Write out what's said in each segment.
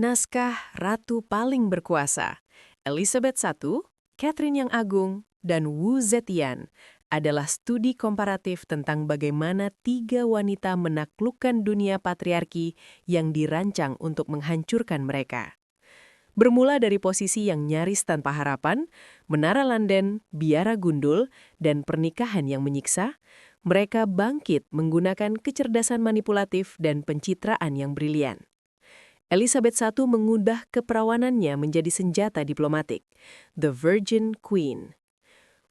Naskah Ratu Paling Berkuasa, Elizabeth I, Catherine yang Agung, dan Wu Zetian adalah studi komparatif tentang bagaimana tiga wanita menaklukkan dunia patriarki yang dirancang untuk menghancurkan mereka. Bermula dari posisi yang nyaris tanpa harapan, Menara London, biara gundul, dan pernikahan yang menyiksa, mereka bangkit menggunakan kecerdasan manipulatif dan pencitraan yang brilian. Elizabeth I mengubah keperawanannya menjadi senjata diplomatik, The Virgin Queen.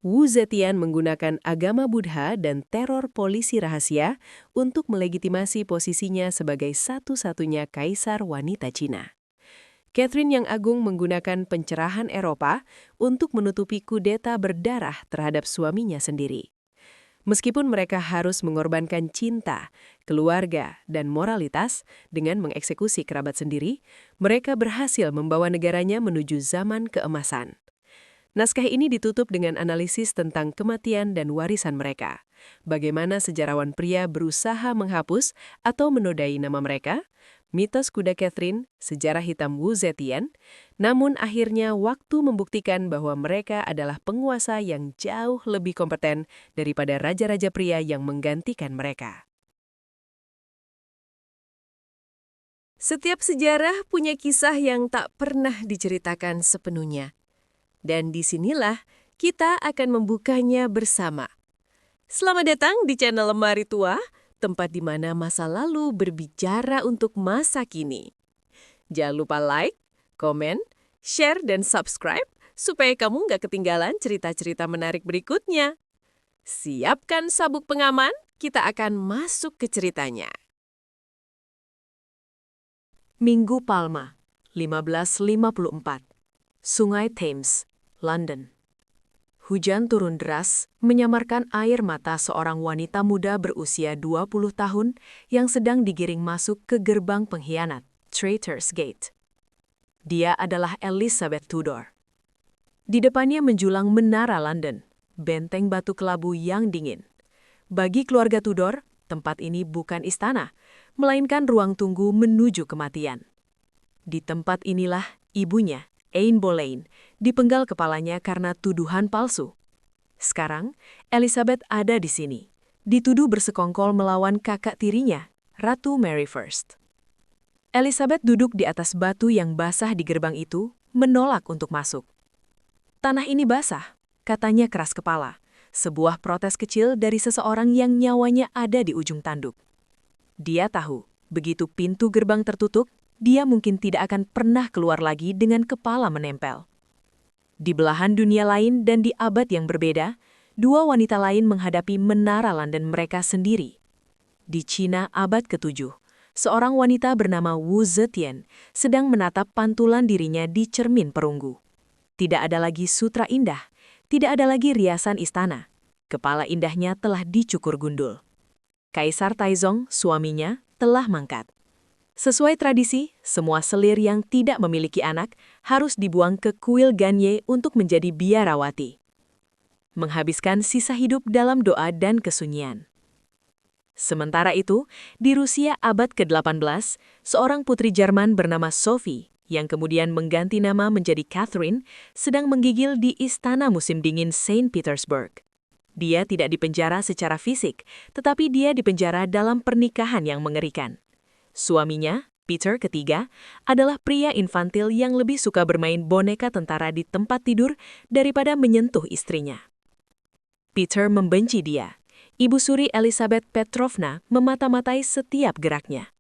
Wu Zetian menggunakan agama Buddha dan teror polisi rahasia untuk melegitimasi posisinya sebagai satu-satunya kaisar wanita Cina. Catherine yang Agung menggunakan pencerahan Eropa untuk menutupi kudeta berdarah terhadap suaminya sendiri. Meskipun mereka harus mengorbankan cinta, keluarga, dan moralitas dengan mengeksekusi kerabat sendiri, mereka berhasil membawa negaranya menuju zaman keemasan. Naskah ini ditutup dengan analisis tentang kematian dan warisan mereka. Bagaimana sejarawan pria berusaha menghapus atau menodai nama mereka, mitos kuda Catherine, sejarah hitam Wu Zetian, namun akhirnya waktu membuktikan bahwa mereka adalah penguasa yang jauh lebih kompeten daripada raja-raja pria yang menggantikan mereka. Setiap sejarah punya kisah yang tak pernah diceritakan sepenuhnya. Dan disinilah kita akan membukanya bersama. Selamat datang di channel Lemari Tua, tempat di mana masa lalu berbicara untuk masa kini. Jangan lupa like, komen, share, dan subscribe supaya kamu nggak ketinggalan cerita-cerita menarik berikutnya. Siapkan sabuk pengaman, kita akan masuk ke ceritanya. Minggu Palma, 1554. Sungai Thames, London. Hujan turun deras menyamarkan air mata seorang wanita muda berusia 20 tahun yang sedang digiring masuk ke gerbang pengkhianat, Traitor's Gate. Dia adalah Elizabeth Tudor. Di depannya menjulang Menara London, benteng batu kelabu yang dingin. Bagi keluarga Tudor, tempat ini bukan istana, melainkan ruang tunggu menuju kematian. Di tempat inilah ibunya, Anne Boleyn, dipenggal kepalanya karena tuduhan palsu. Sekarang, Elizabeth ada di sini, dituduh bersekongkol melawan kakak tirinya, Ratu Mary I. Elizabeth duduk di atas batu yang basah di gerbang itu, menolak untuk masuk. Tanah ini basah, katanya keras kepala, sebuah protes kecil dari seseorang yang nyawanya ada di ujung tanduk. Dia tahu, begitu pintu gerbang tertutup, dia mungkin tidak akan pernah keluar lagi dengan kepala menempel. Di belahan dunia lain dan di abad yang berbeda, dua wanita lain menghadapi Menara London mereka sendiri. Di Cina abad ke-7, seorang wanita bernama Wu Zetian sedang menatap pantulan dirinya di cermin perunggu. Tidak ada lagi sutra indah, tidak ada lagi riasan istana. Kepala indahnya telah dicukur gundul. Kaisar Taizong, suaminya, telah mangkat. Sesuai tradisi, semua selir yang tidak memiliki anak harus dibuang ke kuil Ganye untuk menjadi biarawati. Menghabiskan sisa hidup dalam doa dan kesunyian. Sementara itu, di Rusia abad ke-18, seorang putri Jerman bernama Sophie, yang kemudian mengganti nama menjadi Catherine, sedang menggigil di istana musim dingin Saint Petersburg. Dia tidak dipenjara secara fisik, tetapi dia dipenjara dalam pernikahan yang mengerikan. Suaminya, Peter III, adalah pria infantil yang lebih suka bermain boneka tentara di tempat tidur daripada menyentuh istrinya. Peter membenci dia. Ibu suri Elizabeth Petrovna memata-matai setiap geraknya.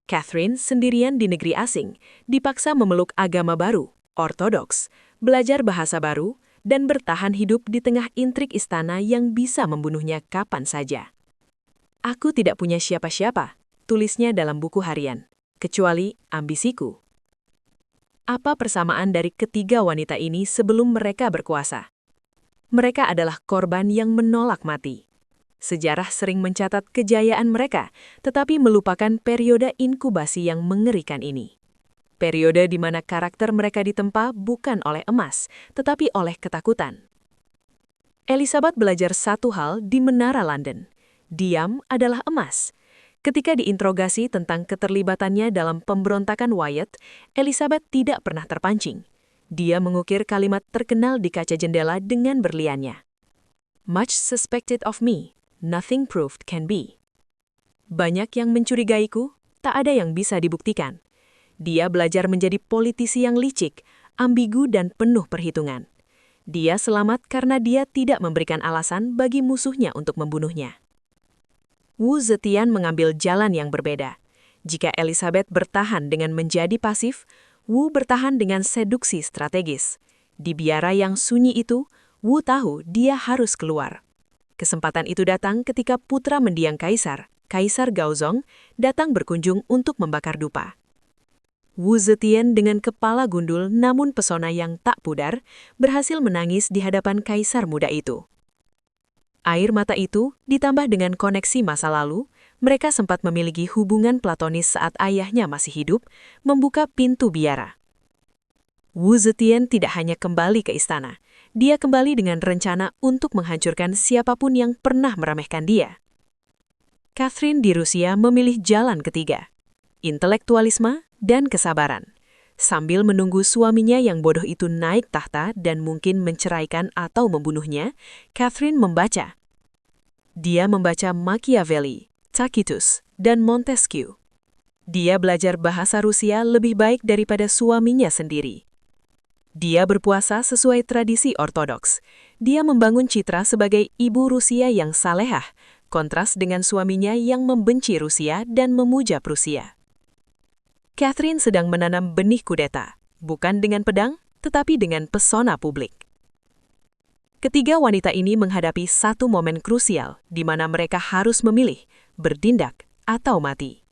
Catherine sendirian di negeri asing, dipaksa memeluk agama baru, ortodoks, belajar bahasa baru, dan bertahan hidup di tengah intrik istana yang bisa membunuhnya kapan saja. Aku tidak punya siapa-siapa, tulisnya dalam buku harian, kecuali ambisiku. Apa persamaan dari ketiga wanita ini sebelum mereka berkuasa? Mereka adalah korban yang menolak mati. Sejarah sering mencatat kejayaan mereka, tetapi melupakan periode inkubasi yang mengerikan ini. Periode di mana karakter mereka ditempa bukan oleh emas, tetapi oleh ketakutan. Elizabeth belajar satu hal di Menara London. Diam adalah emas. Ketika diinterogasi tentang keterlibatannya dalam pemberontakan Wyatt, Elizabeth tidak pernah terpancing. Dia mengukir kalimat terkenal di kaca jendela dengan berliannya. Much suspected of me, nothing proved can be. Banyak yang mencurigaiku, tak ada yang bisa dibuktikan. Dia belajar menjadi politisi yang licik, ambigu dan penuh perhitungan. Dia selamat karena dia tidak memberikan alasan bagi musuhnya untuk membunuhnya. Wu Zetian mengambil jalan yang berbeda. Jika Elizabeth bertahan dengan menjadi pasif, Wu bertahan dengan seduksi strategis. Di biara yang sunyi itu, Wu tahu dia harus keluar. Kesempatan itu datang ketika putra mendiang Kaisar, Kaisar Gaozong, datang berkunjung untuk membakar dupa. Wu Zetian dengan kepala gundul namun pesona yang tak pudar, berhasil menangis di hadapan Kaisar muda itu. Air mata itu, ditambah dengan koneksi masa lalu, mereka sempat memiliki hubungan platonis saat ayahnya masih hidup, membuka pintu biara. Wu Zetian tidak hanya kembali ke istana, dia kembali dengan rencana untuk menghancurkan siapapun yang pernah meremehkan dia. Catherine di Rusia memilih jalan ketiga, intelektualisme dan kesabaran. Sambil menunggu suaminya yang bodoh itu naik tahta dan mungkin menceraikan atau membunuhnya, Catherine membaca. Dia membaca Machiavelli, Tacitus, dan Montesquieu. Dia belajar bahasa Rusia lebih baik daripada suaminya sendiri. Dia berpuasa sesuai tradisi ortodoks. Dia membangun citra sebagai ibu Rusia yang salehah, kontras dengan suaminya yang membenci Rusia dan memuja Prusia. Catherine sedang menanam benih kudeta, bukan dengan pedang, tetapi dengan pesona publik. Ketiga wanita ini menghadapi satu momen krusial di mana mereka harus memilih, bertindak, atau mati.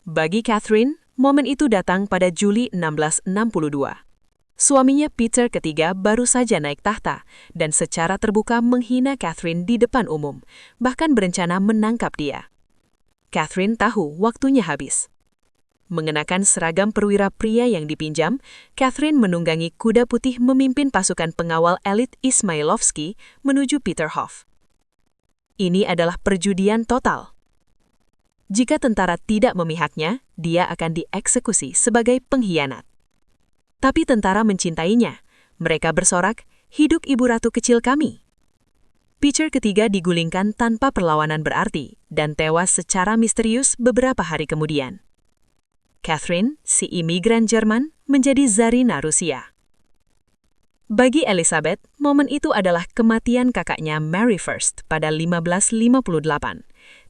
Bagi Catherine, momen itu datang pada Juli 1662. Suaminya Peter III baru saja naik tahta dan secara terbuka menghina Catherine di depan umum, bahkan berencana menangkap dia. Catherine tahu waktunya habis. Mengenakan seragam perwira pria yang dipinjam, Catherine menunggangi kuda putih memimpin pasukan pengawal elit Ismailovsky menuju Peterhof. Ini adalah perjudian total. Jika tentara tidak memihaknya, dia akan dieksekusi sebagai pengkhianat. Tapi tentara mencintainya. Mereka bersorak, "Hidup ibu ratu kecil kami." Peter III digulingkan tanpa perlawanan berarti dan tewas secara misterius beberapa hari kemudian. Catherine, si imigran Jerman, menjadi Tsarina Rusia. Bagi Elizabeth, momen itu adalah kematian kakaknya Mary I pada 1558.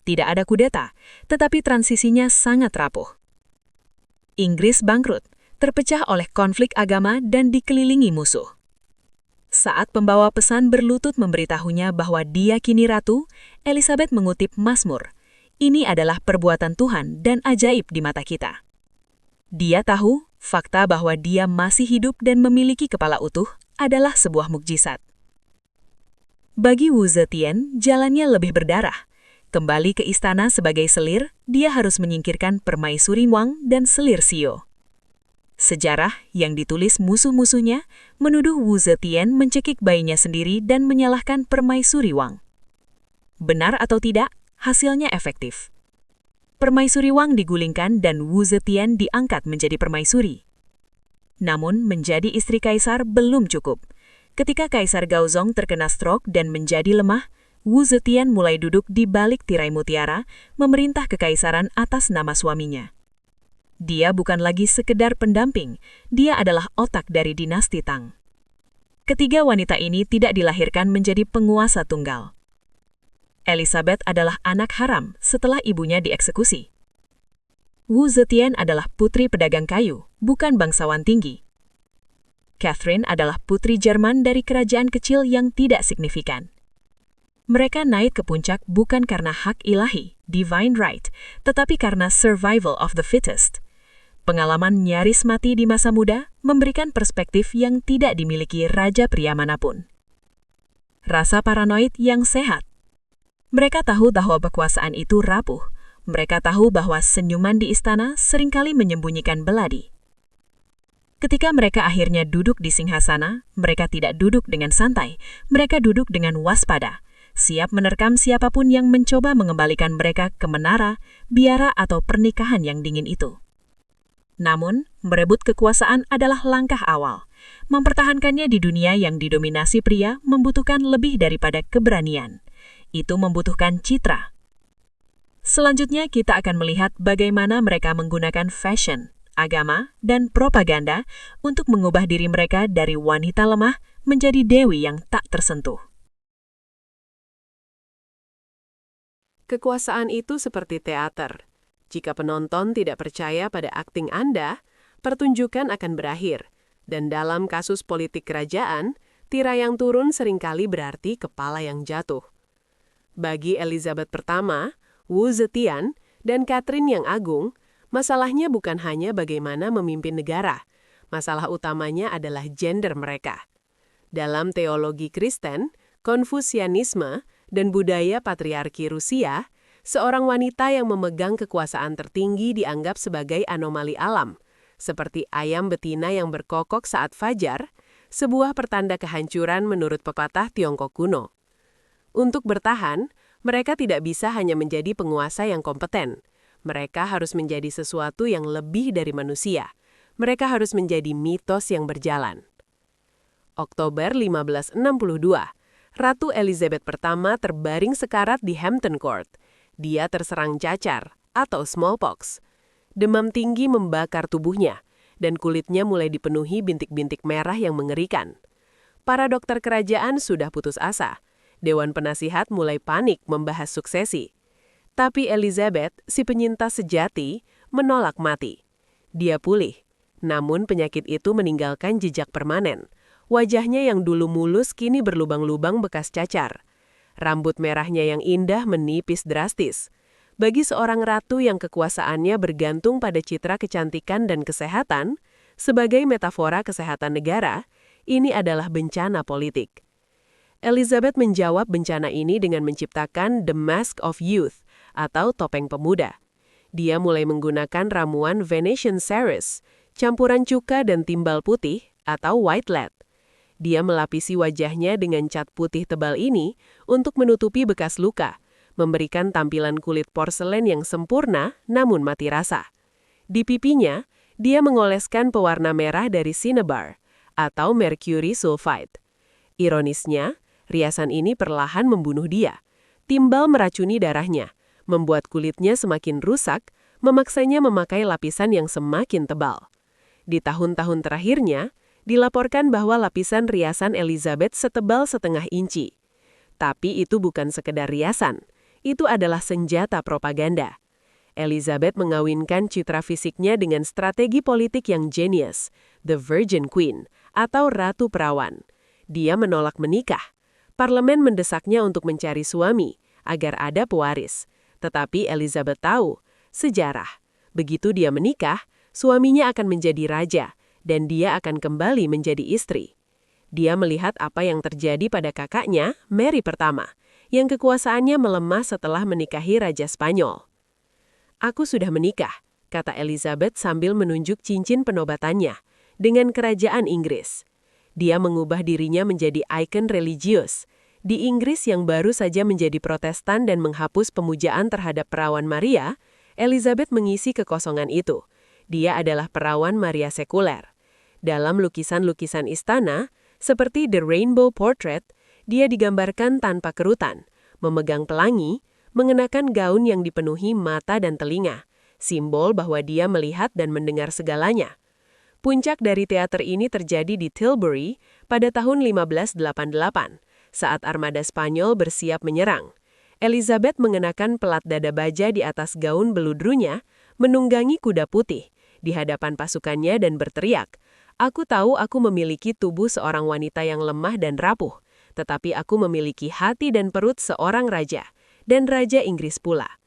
Tidak ada kudeta, tetapi transisinya sangat rapuh. Inggris bangkrut, terpecah oleh konflik agama dan dikelilingi musuh. Saat pembawa pesan berlutut memberitahunya bahwa dia kini ratu, Elizabeth mengutip Mazmur, "Ini adalah perbuatan Tuhan dan ajaib di mata kita." Dia tahu fakta bahwa dia masih hidup dan memiliki kepala utuh adalah sebuah mukjizat. Bagi Wu Zetian, jalannya lebih berdarah. Kembali ke istana sebagai selir, dia harus menyingkirkan Permaisuri Wang dan selir Xio. Sejarah yang ditulis musuh-musuhnya menuduh Wu Zetian mencekik bayinya sendiri dan menyalahkan Permaisuri Wang. Benar atau tidak, hasilnya efektif. Permaisuri Wang digulingkan dan Wu Zetian diangkat menjadi permaisuri. Namun, menjadi istri kaisar belum cukup. Ketika Kaisar Gaozong terkena stroke dan menjadi lemah, Wu Zetian mulai duduk di balik tirai mutiara, memerintah kekaisaran atas nama suaminya. Dia bukan lagi sekedar pendamping, dia adalah otak dari dinasti Tang. Ketiga wanita ini tidak dilahirkan menjadi penguasa tunggal. Elizabeth adalah anak haram setelah ibunya dieksekusi. Wu Zetian adalah putri pedagang kayu, bukan bangsawan tinggi. Catherine adalah putri Jerman dari kerajaan kecil yang tidak signifikan. Mereka naik ke puncak bukan karena hak ilahi, divine right, tetapi karena survival of the fittest. Pengalaman nyaris mati di masa muda memberikan perspektif yang tidak dimiliki raja pria manapun. Rasa paranoid yang sehat. Mereka tahu bahwa kekuasaan itu rapuh. Mereka tahu bahwa senyuman di istana seringkali menyembunyikan beladi. Ketika mereka akhirnya duduk di singgasana, mereka tidak duduk dengan santai. Mereka duduk dengan waspada. siap menerkam siapapun yang mencoba mengembalikan mereka ke menara, biara atau pernikahan yang dingin itu. Namun, merebut kekuasaan adalah langkah awal. Mempertahankannya di dunia yang didominasi pria membutuhkan lebih daripada keberanian. Itu membutuhkan citra. Selanjutnya, kita akan melihat bagaimana mereka menggunakan fashion, agama, dan propaganda untuk mengubah diri mereka dari wanita lemah menjadi dewi yang tak tersentuh. Kekuasaan itu seperti teater. Jika penonton tidak percaya pada akting Anda, pertunjukan akan berakhir. Dan dalam kasus politik kerajaan, tirai yang turun seringkali berarti kepala yang jatuh. Bagi Elizabeth I, Wu Zetian, dan Catherine yang Agung, masalahnya bukan hanya bagaimana memimpin negara. Masalah utamanya adalah gender mereka. Dalam teologi Kristen, Konfusianisme, dan budaya patriarki Rusia, seorang wanita yang memegang kekuasaan tertinggi dianggap sebagai anomali alam, seperti ayam betina yang berkokok saat fajar, sebuah pertanda kehancuran menurut pepatah Tiongkok kuno. Untuk bertahan, mereka tidak bisa hanya menjadi penguasa yang kompeten. Mereka harus menjadi sesuatu yang lebih dari manusia. Mereka harus menjadi mitos yang berjalan. Oktober 1562, Ratu Elizabeth I terbaring sekarat di Hampton Court. Dia terserang cacar atau smallpox. Demam tinggi membakar tubuhnya, dan kulitnya mulai dipenuhi bintik-bintik merah yang mengerikan. Para dokter kerajaan sudah putus asa. Dewan Penasihat mulai panik membahas suksesi. Tapi Elizabeth, si penyintas sejati, menolak mati. Dia pulih, namun penyakit itu meninggalkan jejak permanen. Wajahnya yang dulu mulus kini berlubang-lubang bekas cacar. Rambut merahnya yang indah menipis drastis. Bagi seorang ratu yang kekuasaannya bergantung pada citra kecantikan dan kesehatan, sebagai metafora kesehatan negara, ini adalah bencana politik. Elizabeth menjawab bencana ini dengan menciptakan The Mask of Youth, atau topeng pemuda. Dia mulai menggunakan ramuan Venetian Ceres, campuran cuka dan timbal putih, atau white lead. Dia melapisi wajahnya dengan cat putih tebal ini untuk menutupi bekas luka, memberikan tampilan kulit porselen yang sempurna namun mati rasa. Di pipinya, dia mengoleskan pewarna merah dari cinnabar, atau mercury sulfide. Ironisnya, riasan ini perlahan membunuh dia. Timbal meracuni darahnya, membuat kulitnya semakin rusak, memaksanya memakai lapisan yang semakin tebal. Di tahun-tahun terakhirnya, dilaporkan bahwa lapisan riasan Elizabeth setebal setengah inci. Tapi itu bukan sekedar riasan, itu adalah senjata propaganda. Elizabeth mengawinkan citra fisiknya dengan strategi politik yang jenius, The Virgin Queen, atau Ratu Perawan. Dia menolak menikah. Parlemen mendesaknya untuk mencari suami, agar ada pewaris. Tetapi Elizabeth tahu, sejarah. Begitu dia menikah, suaminya akan menjadi raja, dan dia akan kembali menjadi istri. Dia melihat apa yang terjadi pada kakaknya, Mary I, yang kekuasaannya melemah setelah menikahi Raja Spanyol. "Aku sudah menikah," kata Elizabeth sambil menunjuk cincin penobatannya, dengan kerajaan Inggris. Dia mengubah dirinya menjadi ikon religius. Di Inggris yang baru saja menjadi Protestan dan menghapus pemujaan terhadap perawan Maria, Elizabeth mengisi kekosongan itu. Dia adalah perawan Maria sekuler. Dalam lukisan-lukisan istana, seperti The Rainbow Portrait, dia digambarkan tanpa kerutan, memegang pelangi, mengenakan gaun yang dipenuhi mata dan telinga, simbol bahwa dia melihat dan mendengar segalanya. Puncak dari teater ini terjadi di Tilbury pada tahun 1588, saat armada Spanyol bersiap menyerang. Elizabeth mengenakan pelat dada baja di atas gaun beludrunya, menunggangi kuda putih di hadapan pasukannya dan berteriak, "Aku tahu aku memiliki tubuh seorang wanita yang lemah dan rapuh, tetapi aku memiliki hati dan perut seorang raja, dan Raja Inggris pula."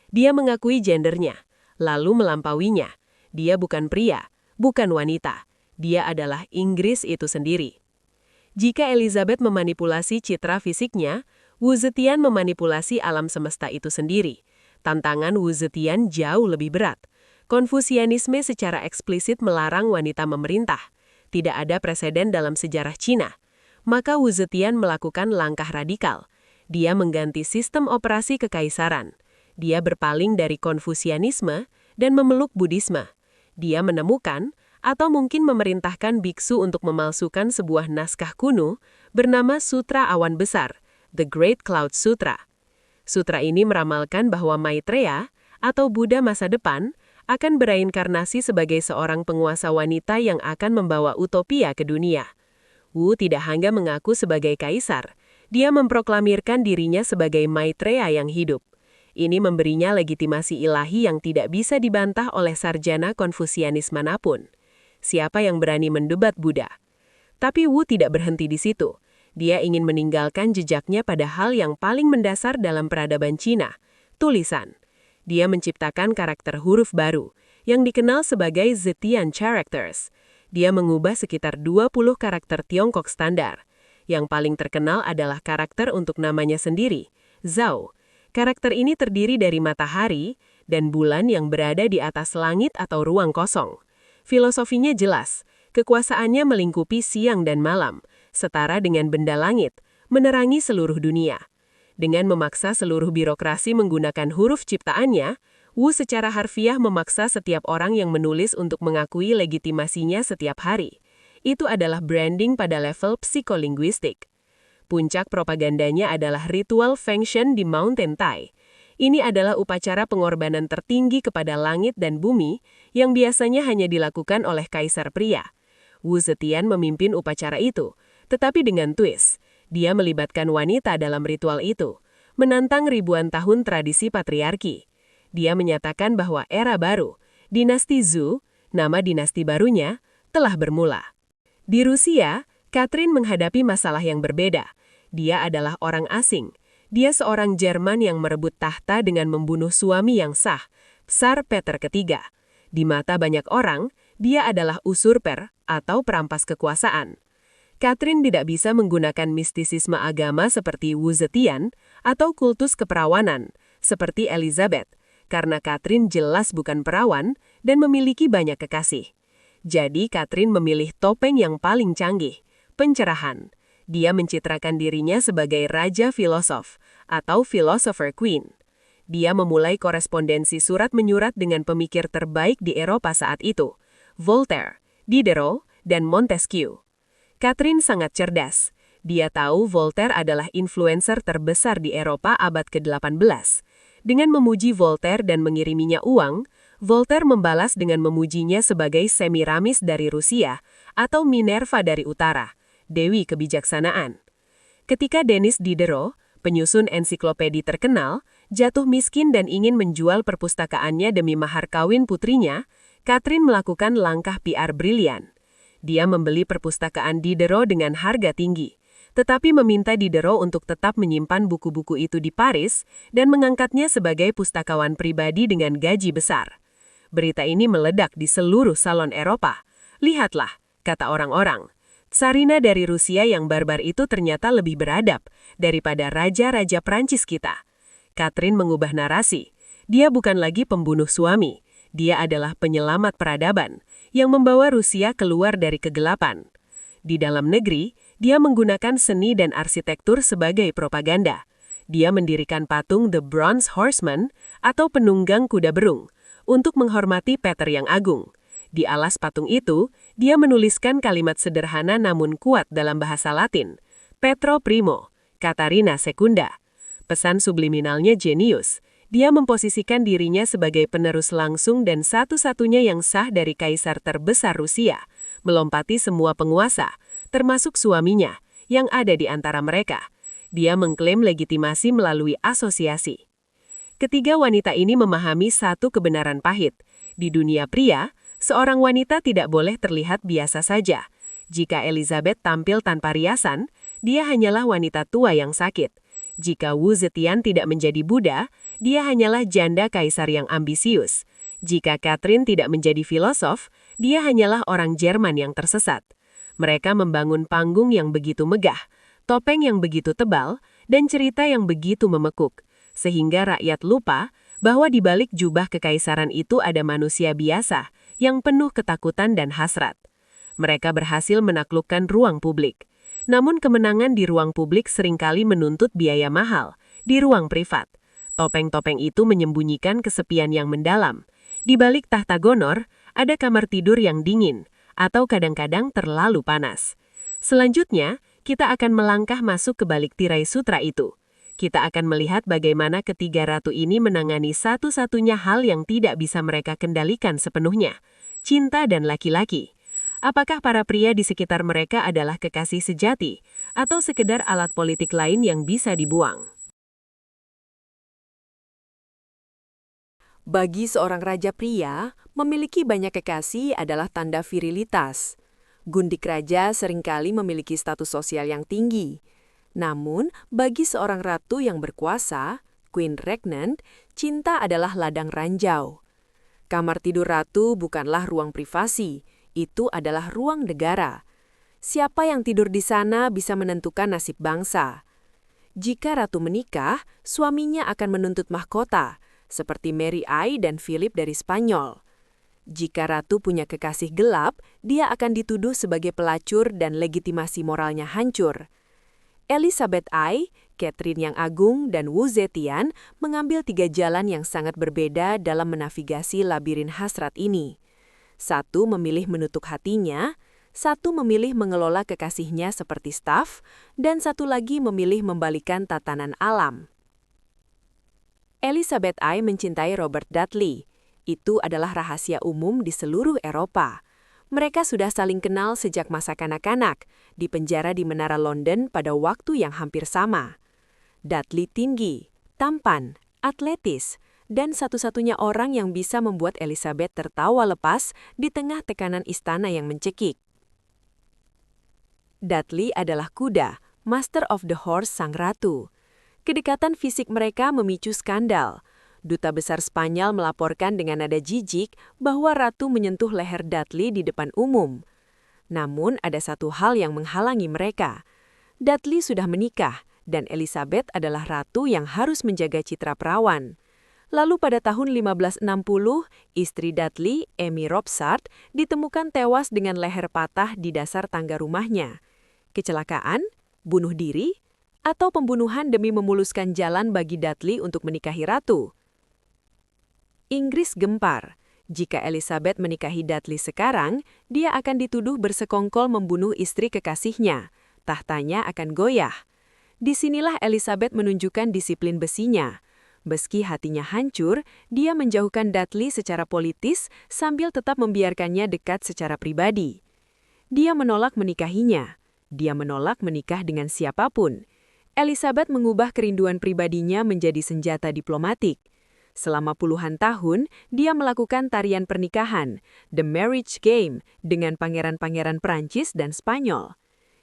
Dia mengakui gendernya, lalu melampauinya. Dia bukan pria, bukan wanita. Dia adalah Inggris itu sendiri. Jika Elizabeth memanipulasi citra fisiknya, Wu Zetian memanipulasi alam semesta itu sendiri. Tantangan Wu Zetian jauh lebih berat. Konfusianisme secara eksplisit melarang wanita memerintah. Tidak ada preseden dalam sejarah Cina. Maka Wu Zetian melakukan langkah radikal. Dia mengganti sistem operasi kekaisaran. Dia berpaling dari Konfusianisme dan memeluk Buddhisme. Dia menemukan, atau mungkin memerintahkan biksu untuk memalsukan sebuah naskah kuno bernama Sutra Awan Besar, The Great Cloud Sutra. Sutra ini meramalkan bahwa Maitreya, atau Buddha masa depan, akan bereinkarnasi sebagai seorang penguasa wanita yang akan membawa utopia ke dunia. Wu tidak hanya mengaku sebagai kaisar, dia memproklamirkan dirinya sebagai Maitreya yang hidup. Ini memberinya legitimasi ilahi yang tidak bisa dibantah oleh sarjana Konfusianis manapun. Siapa yang berani mendebat Buddha? Tapi Wu tidak berhenti di situ. Dia ingin meninggalkan jejaknya pada hal yang paling mendasar dalam peradaban Cina, tulisan. Dia menciptakan karakter huruf baru, yang dikenal sebagai Zetian Characters. Dia mengubah sekitar 20 karakter Tiongkok standar. Yang paling terkenal adalah karakter untuk namanya sendiri, Zhao. Karakter ini terdiri dari matahari dan bulan yang berada di atas langit atau ruang kosong. Filosofinya jelas, kekuasaannya melingkupi siang dan malam, setara dengan benda langit, menerangi seluruh dunia. Dengan memaksa seluruh birokrasi menggunakan huruf ciptaannya, Wu secara harfiah memaksa setiap orang yang menulis untuk mengakui legitimasinya setiap hari. Itu adalah branding pada level psikolinguistik. Puncak propagandanya adalah ritual Feng Shen di Mountain Tai. Ini adalah upacara pengorbanan tertinggi kepada langit dan bumi yang biasanya hanya dilakukan oleh kaisar pria. Wu Zetian memimpin upacara itu, tetapi dengan twist. Dia melibatkan wanita dalam ritual itu, menantang ribuan tahun tradisi patriarki. Dia menyatakan bahwa era baru, dinasti Zhou, nama dinasti barunya, telah bermula. Di Rusia, Catherine menghadapi masalah yang berbeda. Dia adalah orang asing. Dia seorang Jerman yang merebut tahta dengan membunuh suami yang sah, Tsar Peter III. Di mata banyak orang, dia adalah usurper atau perampas kekuasaan. Catherine tidak bisa menggunakan mistisisme agama seperti Wu Zetian atau kultus keperawanan seperti Elizabeth, karena Catherine jelas bukan perawan dan memiliki banyak kekasih. Jadi Catherine memilih topeng yang paling canggih, pencerahan. Dia mencitrakan dirinya sebagai Raja Filosof atau Philosopher Queen. Dia memulai korespondensi surat-menyurat dengan pemikir terbaik di Eropa saat itu, Voltaire, Diderot, dan Montesquieu. Catherine sangat cerdas. Dia tahu Voltaire adalah influencer terbesar di Eropa abad ke-18. Dengan memuji Voltaire dan mengiriminya uang, Voltaire membalas dengan memujinya sebagai Semiramis dari Rusia atau Minerva dari Utara, Dewi Kebijaksanaan. Ketika Denis Diderot, penyusun ensiklopedi terkenal, jatuh miskin dan ingin menjual perpustakaannya demi mahar kawin putrinya, Catherine melakukan langkah PR brilian. Dia membeli perpustakaan Diderot dengan harga tinggi, tetapi meminta Diderot untuk tetap menyimpan buku-buku itu di Paris dan mengangkatnya sebagai pustakawan pribadi dengan gaji besar. Berita ini meledak di seluruh salon Eropa. Lihatlah, kata orang-orang. Tsarina dari Rusia yang barbar itu ternyata lebih beradab daripada raja-raja Prancis kita. Catherine mengubah narasi. Dia bukan lagi pembunuh suami. Dia adalah penyelamat peradaban yang membawa Rusia keluar dari kegelapan. Di dalam negeri, dia menggunakan seni dan arsitektur sebagai propaganda. Dia mendirikan patung The Bronze Horseman atau penunggang kuda berung untuk menghormati Peter yang Agung. Di alas patung itu, dia menuliskan kalimat sederhana namun kuat dalam bahasa Latin. Petro Primo, Catarina Secunda. Pesan subliminalnya jenius. Dia memposisikan dirinya sebagai penerus langsung dan satu-satunya yang sah dari kaisar terbesar Rusia, melompati semua penguasa, termasuk suaminya, yang ada di antara mereka. Dia mengklaim legitimasi melalui asosiasi. Ketiga wanita ini memahami satu kebenaran pahit. Di dunia pria, seorang wanita tidak boleh terlihat biasa saja. Jika Elizabeth tampil tanpa riasan, dia hanyalah wanita tua yang sakit. Jika Wu Zetian tidak menjadi Buddha, dia hanyalah janda kaisar yang ambisius. Jika Catherine tidak menjadi filosof, dia hanyalah orang Jerman yang tersesat. Mereka membangun panggung yang begitu megah, topeng yang begitu tebal, dan cerita yang begitu memekuk, sehingga rakyat lupa bahwa di balik jubah kekaisaran itu ada manusia biasa yang penuh ketakutan dan hasrat. Mereka berhasil menaklukkan ruang publik. Namun kemenangan di ruang publik seringkali menuntut biaya mahal. Di ruang privat, topeng-topeng itu menyembunyikan kesepian yang mendalam. Di balik tahta Gonor, ada kamar tidur yang dingin, atau kadang-kadang terlalu panas. Selanjutnya, kita akan melangkah masuk ke balik tirai sutra itu. Kita akan melihat bagaimana ketiga ratu ini menangani satu-satunya hal yang tidak bisa mereka kendalikan sepenuhnya, cinta dan laki-laki. Apakah para pria di sekitar mereka adalah kekasih sejati, atau sekedar alat politik lain yang bisa dibuang? Bagi seorang raja pria, memiliki banyak kekasih adalah tanda virilitas. Gundik raja seringkali memiliki status sosial yang tinggi. Namun, bagi seorang ratu yang berkuasa, Queen Regnant, cinta adalah ladang ranjau. Kamar tidur ratu bukanlah ruang privasi, itu adalah ruang negara. Siapa yang tidur di sana bisa menentukan nasib bangsa. Jika ratu menikah, suaminya akan menuntut mahkota, seperti Mary I dan Philip dari Spanyol. Jika ratu punya kekasih gelap, dia akan dituduh sebagai pelacur dan legitimasi moralnya hancur. Elizabeth I, Catherine yang Agung, dan Wu Zetian mengambil 3 jalan yang sangat berbeda dalam menavigasi labirin hasrat ini. Satu memilih menutup hatinya, satu memilih mengelola kekasihnya seperti staf, dan satu lagi memilih membalikan tatanan alam. Elizabeth I mencintai Robert Dudley. Itu adalah rahasia umum di seluruh Eropa. Mereka sudah saling kenal sejak masa kanak-kanak, di penjara di Menara London pada waktu yang hampir sama. Dudley tinggi, tampan, atletis, dan satu-satunya orang yang bisa membuat Elizabeth tertawa lepas di tengah tekanan istana yang mencekik. Dudley adalah kuda, Master of the Horse sang ratu. Kedekatan fisik mereka memicu skandal. Duta Besar Spanyol melaporkan dengan nada jijik bahwa ratu menyentuh leher Dudley di depan umum. Namun ada satu hal yang menghalangi mereka. Dudley sudah menikah, dan Elizabeth adalah ratu yang harus menjaga citra perawan. Lalu pada tahun 1560, istri Dudley, Amy Robsart, ditemukan tewas dengan leher patah di dasar tangga rumahnya. Kecelakaan, bunuh diri, atau pembunuhan demi memuluskan jalan bagi Dudley untuk menikahi ratu? Inggris gempar. Jika Elizabeth menikahi Dudley sekarang, dia akan dituduh bersekongkol membunuh istri kekasihnya. Tahtanya akan goyah. Disinilah Elizabeth menunjukkan disiplin besinya. Meski hatinya hancur, dia menjauhkan Dudley secara politis sambil tetap membiarkannya dekat secara pribadi. Dia menolak menikahinya. Dia menolak menikah dengan siapapun. Elizabeth mengubah kerinduan pribadinya menjadi senjata diplomatik. Selama puluhan tahun, dia melakukan tarian pernikahan, The Marriage Game, dengan pangeran-pangeran Prancis dan Spanyol.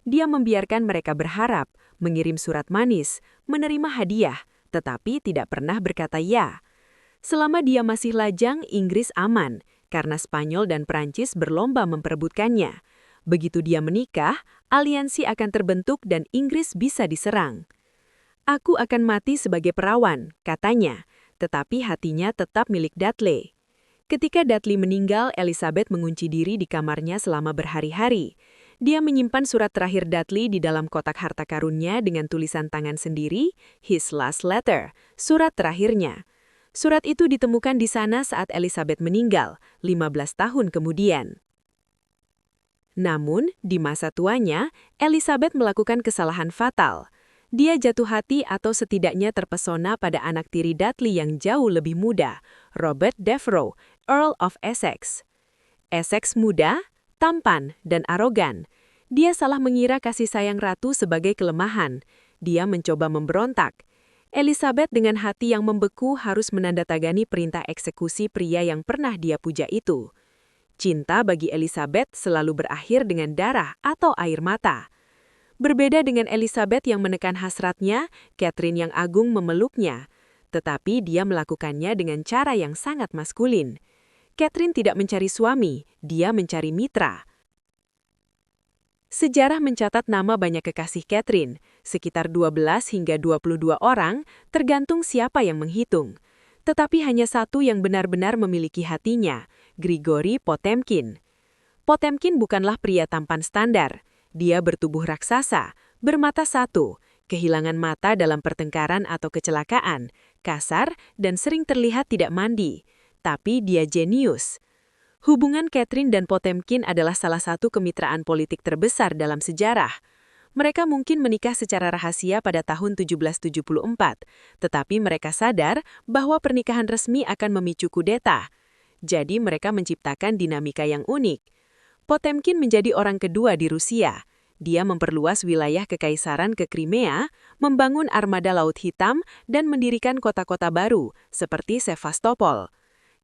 Dia membiarkan mereka berharap, mengirim surat manis, menerima hadiah, tetapi tidak pernah berkata ya. Selama dia masih lajang, Inggris aman, karena Spanyol dan Prancis berlomba memperebutkannya. Begitu dia menikah, aliansi akan terbentuk dan Inggris bisa diserang. Aku akan mati sebagai perawan, katanya, tetapi hatinya tetap milik Dudley. Ketika Dudley meninggal, Elizabeth mengunci diri di kamarnya selama berhari-hari. Dia menyimpan surat terakhir Dudley di dalam kotak harta karunnya dengan tulisan tangan sendiri, His Last Letter, surat terakhirnya. Surat itu ditemukan di sana saat Elizabeth meninggal, 15 tahun kemudian. Namun, di masa tuanya, Elizabeth melakukan kesalahan fatal. Dia jatuh hati atau setidaknya terpesona pada anak tiri Dudley yang jauh lebih muda, Robert Devereux, Earl of Essex. Essex muda, tampan, dan arogan. Dia salah mengira kasih sayang ratu sebagai kelemahan. Dia mencoba memberontak. Elizabeth dengan hati yang membeku harus menandatangani perintah eksekusi pria yang pernah dia puja itu. Cinta bagi Elizabeth selalu berakhir dengan darah atau air mata. Berbeda dengan Elizabeth yang menekan hasratnya, Catherine yang agung memeluknya. Tetapi dia melakukannya dengan cara yang sangat maskulin. Catherine tidak mencari suami, dia mencari mitra. Sejarah mencatat nama banyak kekasih Catherine, sekitar 12 hingga 22 orang, tergantung siapa yang menghitung. Tetapi hanya satu yang benar-benar memiliki hatinya, Grigory Potemkin. Potemkin bukanlah pria tampan standar. Dia bertubuh raksasa, bermata satu, kehilangan mata dalam pertengkaran atau kecelakaan, kasar, dan sering terlihat tidak mandi. Tapi dia jenius. Hubungan Catherine dan Potemkin adalah salah satu kemitraan politik terbesar dalam sejarah. Mereka mungkin menikah secara rahasia pada tahun 1774, tetapi mereka sadar bahwa pernikahan resmi akan memicu kudeta. Jadi mereka menciptakan dinamika yang unik. Potemkin menjadi orang kedua di Rusia. Dia memperluas wilayah kekaisaran ke Crimea, membangun armada Laut Hitam, dan mendirikan kota-kota baru, seperti Sevastopol.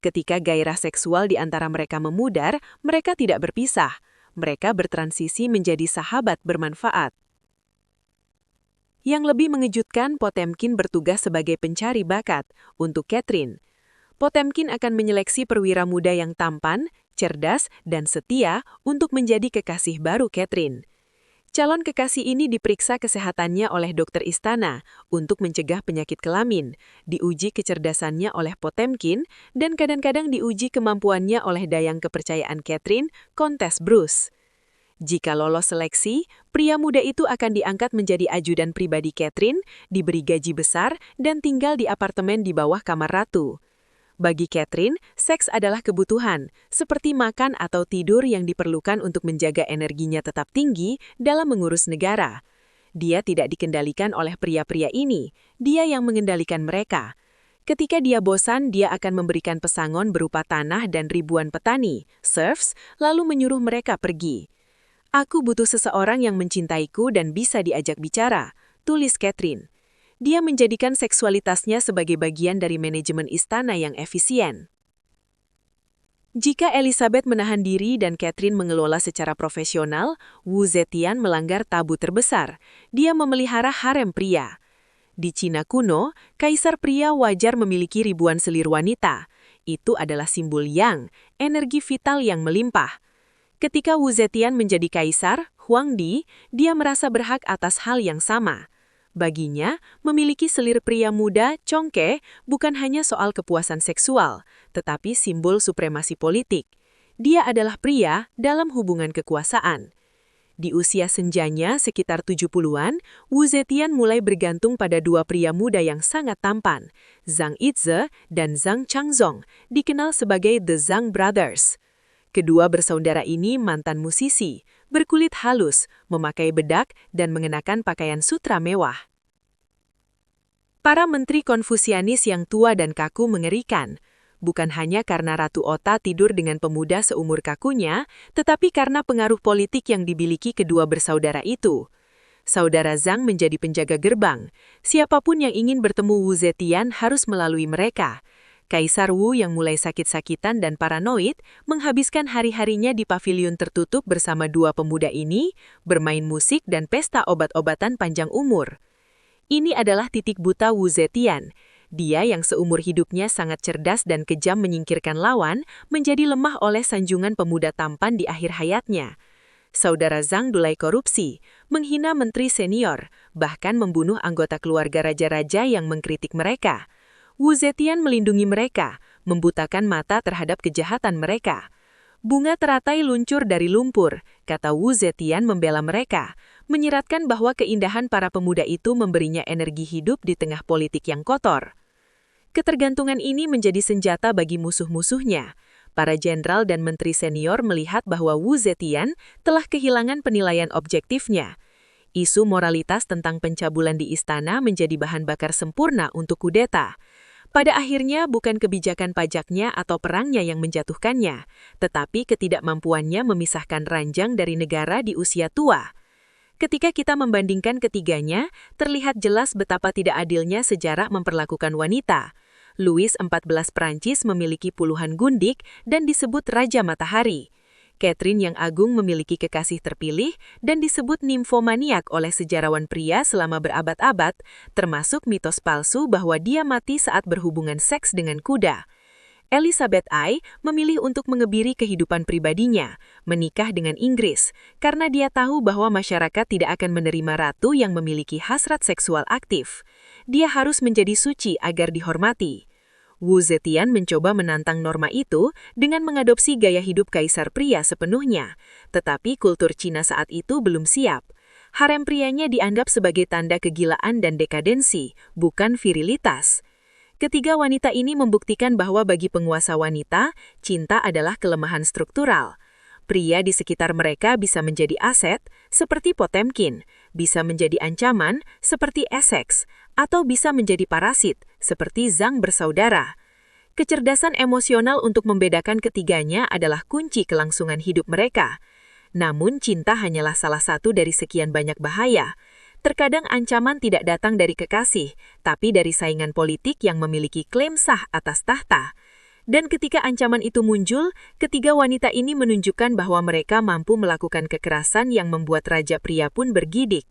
Ketika gairah seksual di antara mereka memudar, mereka tidak berpisah. Mereka bertransisi menjadi sahabat bermanfaat. Yang lebih mengejutkan, Potemkin bertugas sebagai pencari bakat untuk Catherine. Potemkin akan menyeleksi perwira muda yang tampan, cerdas, dan setia untuk menjadi kekasih baru Catherine. Calon kekasih ini diperiksa kesehatannya oleh dokter istana untuk mencegah penyakit kelamin, diuji kecerdasannya oleh Potemkin, dan kadang-kadang diuji kemampuannya oleh dayang kepercayaan Catherine, Kontes Bruce. Jika lolos seleksi, pria muda itu akan diangkat menjadi ajudan pribadi Catherine, diberi gaji besar, dan tinggal di apartemen di bawah kamar ratu. Bagi Catherine, seks adalah kebutuhan, seperti makan atau tidur yang diperlukan untuk menjaga energinya tetap tinggi dalam mengurus negara. Dia tidak dikendalikan oleh pria-pria ini, dia yang mengendalikan mereka. Ketika dia bosan, dia akan memberikan pesangon berupa tanah dan ribuan petani, serfs, lalu menyuruh mereka pergi. Aku butuh seseorang yang mencintaiku dan bisa diajak bicara, tulis Catherine. Dia menjadikan seksualitasnya sebagai bagian dari manajemen istana yang efisien. Jika Elizabeth menahan diri dan Catherine mengelola secara profesional, Wu Zetian melanggar tabu terbesar. Dia memelihara harem pria. Di Cina kuno, kaisar pria wajar memiliki ribuan selir wanita. Itu adalah simbol yang, energi vital yang melimpah. Ketika Wu Zetian menjadi kaisar, Huangdi, dia merasa berhak atas hal yang sama. Baginya, memiliki selir pria muda, Chongke, bukan hanya soal kepuasan seksual, tetapi simbol supremasi politik. Dia adalah pria dalam hubungan kekuasaan. Di usia senjanya sekitar 70-an, Wu Zetian mulai bergantung pada dua pria muda yang sangat tampan, Zhang Yizhe dan Zhang Changzong, dikenal sebagai The Zhang Brothers. Kedua bersaudara ini mantan musisi, berkulit halus, memakai bedak, dan mengenakan pakaian sutra mewah. Para menteri Konfusianis yang tua dan kaku mengerikan, bukan hanya karena Ratu Ota tidur dengan pemuda seumur kakunya, tetapi karena pengaruh politik yang dimiliki kedua bersaudara itu. Saudara Zhang menjadi penjaga gerbang. Siapapun yang ingin bertemu Wu Zetian harus melalui mereka. Kaisar Wu yang mulai sakit-sakitan dan paranoid menghabiskan hari-harinya di pavilion tertutup bersama dua pemuda ini, bermain musik dan pesta obat-obatan panjang umur. Ini adalah titik buta Wu Zetian. Dia yang seumur hidupnya sangat cerdas dan kejam menyingkirkan lawan, menjadi lemah oleh sanjungan pemuda tampan di akhir hayatnya. Saudara Zhang dulai korupsi, menghina menteri senior, bahkan membunuh anggota keluarga raja-raja yang mengkritik mereka. Wu Zetian melindungi mereka, membutakan mata terhadap kejahatan mereka. Bunga teratai luncur dari lumpur, kata Wu Zetian membela mereka, menyiratkan bahwa keindahan para pemuda itu memberinya energi hidup di tengah politik yang kotor. Ketergantungan ini menjadi senjata bagi musuh-musuhnya. Para jenderal dan menteri senior melihat bahwa Wu Zetian telah kehilangan penilaian objektifnya. Isu moralitas tentang pencabulan di istana menjadi bahan bakar sempurna untuk kudeta. Pada akhirnya bukan kebijakan pajaknya atau perangnya yang menjatuhkannya, tetapi ketidakmampuannya memisahkan ranjang dari negara di usia tua. Ketika kita membandingkan ketiganya, terlihat jelas betapa tidak adilnya sejarah memperlakukan wanita. Louis XIV Prancis memiliki puluhan gundik dan disebut Raja Matahari. Catherine yang agung memiliki kekasih terpilih dan disebut nimfomaniak oleh sejarawan pria selama berabad-abad, termasuk mitos palsu bahwa dia mati saat berhubungan seks dengan kuda. Elizabeth I memilih untuk mengebiri kehidupan pribadinya, menikah dengan Inggris, karena dia tahu bahwa masyarakat tidak akan menerima ratu yang memiliki hasrat seksual aktif. Dia harus menjadi suci agar dihormati. Wu Zetian mencoba menantang norma itu dengan mengadopsi gaya hidup kaisar pria sepenuhnya, tetapi kultur Cina saat itu belum siap. Harem prianya dianggap sebagai tanda kegilaan dan dekadensi, bukan virilitas. Ketiga wanita ini membuktikan bahwa bagi penguasa wanita, cinta adalah kelemahan struktural. Pria di sekitar mereka bisa menjadi aset, seperti Potemkin, bisa menjadi ancaman, seperti Essex, atau bisa menjadi parasit, seperti Zhang bersaudara. Kecerdasan emosional untuk membedakan ketiganya adalah kunci kelangsungan hidup mereka. Namun cinta hanyalah salah satu dari sekian banyak bahaya. Terkadang ancaman tidak datang dari kekasih, tapi dari saingan politik yang memiliki klaim sah atas tahta. Dan ketika ancaman itu muncul, ketiga wanita ini menunjukkan bahwa mereka mampu melakukan kekerasan yang membuat raja pria pun bergidik.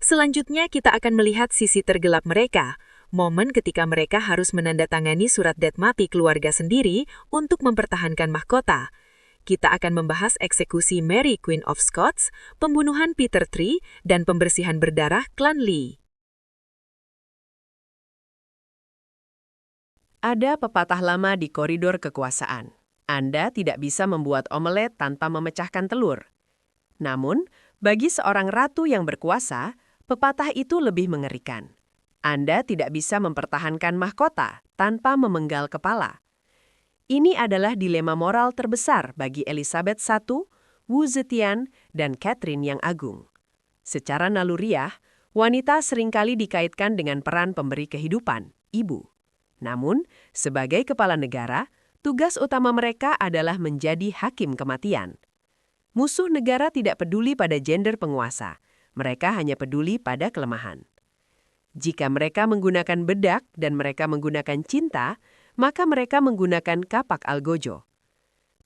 Selanjutnya kita akan melihat sisi tergelap mereka, momen ketika mereka harus menandatangani surat death mati keluarga sendiri untuk mempertahankan mahkota. Kita akan membahas eksekusi Mary Queen of Scots, pembunuhan Peter Tree, dan pembersihan berdarah klan Lee. Ada pepatah lama di koridor kekuasaan. Anda tidak bisa membuat omelet tanpa memecahkan telur. Namun, bagi seorang ratu yang berkuasa, pepatah itu lebih mengerikan. Anda tidak bisa mempertahankan mahkota tanpa memenggal kepala. Ini adalah dilema moral terbesar bagi Elizabeth I, Wu Zetian, dan Catherine yang Agung. Secara naluriah, wanita seringkali dikaitkan dengan peran pemberi kehidupan, ibu. Namun, sebagai kepala negara, tugas utama mereka adalah menjadi hakim kematian. Musuh negara tidak peduli pada gender penguasa, mereka hanya peduli pada kelemahan. Jika mereka menggunakan bedak dan mereka menggunakan cinta, maka mereka menggunakan kapak algojo.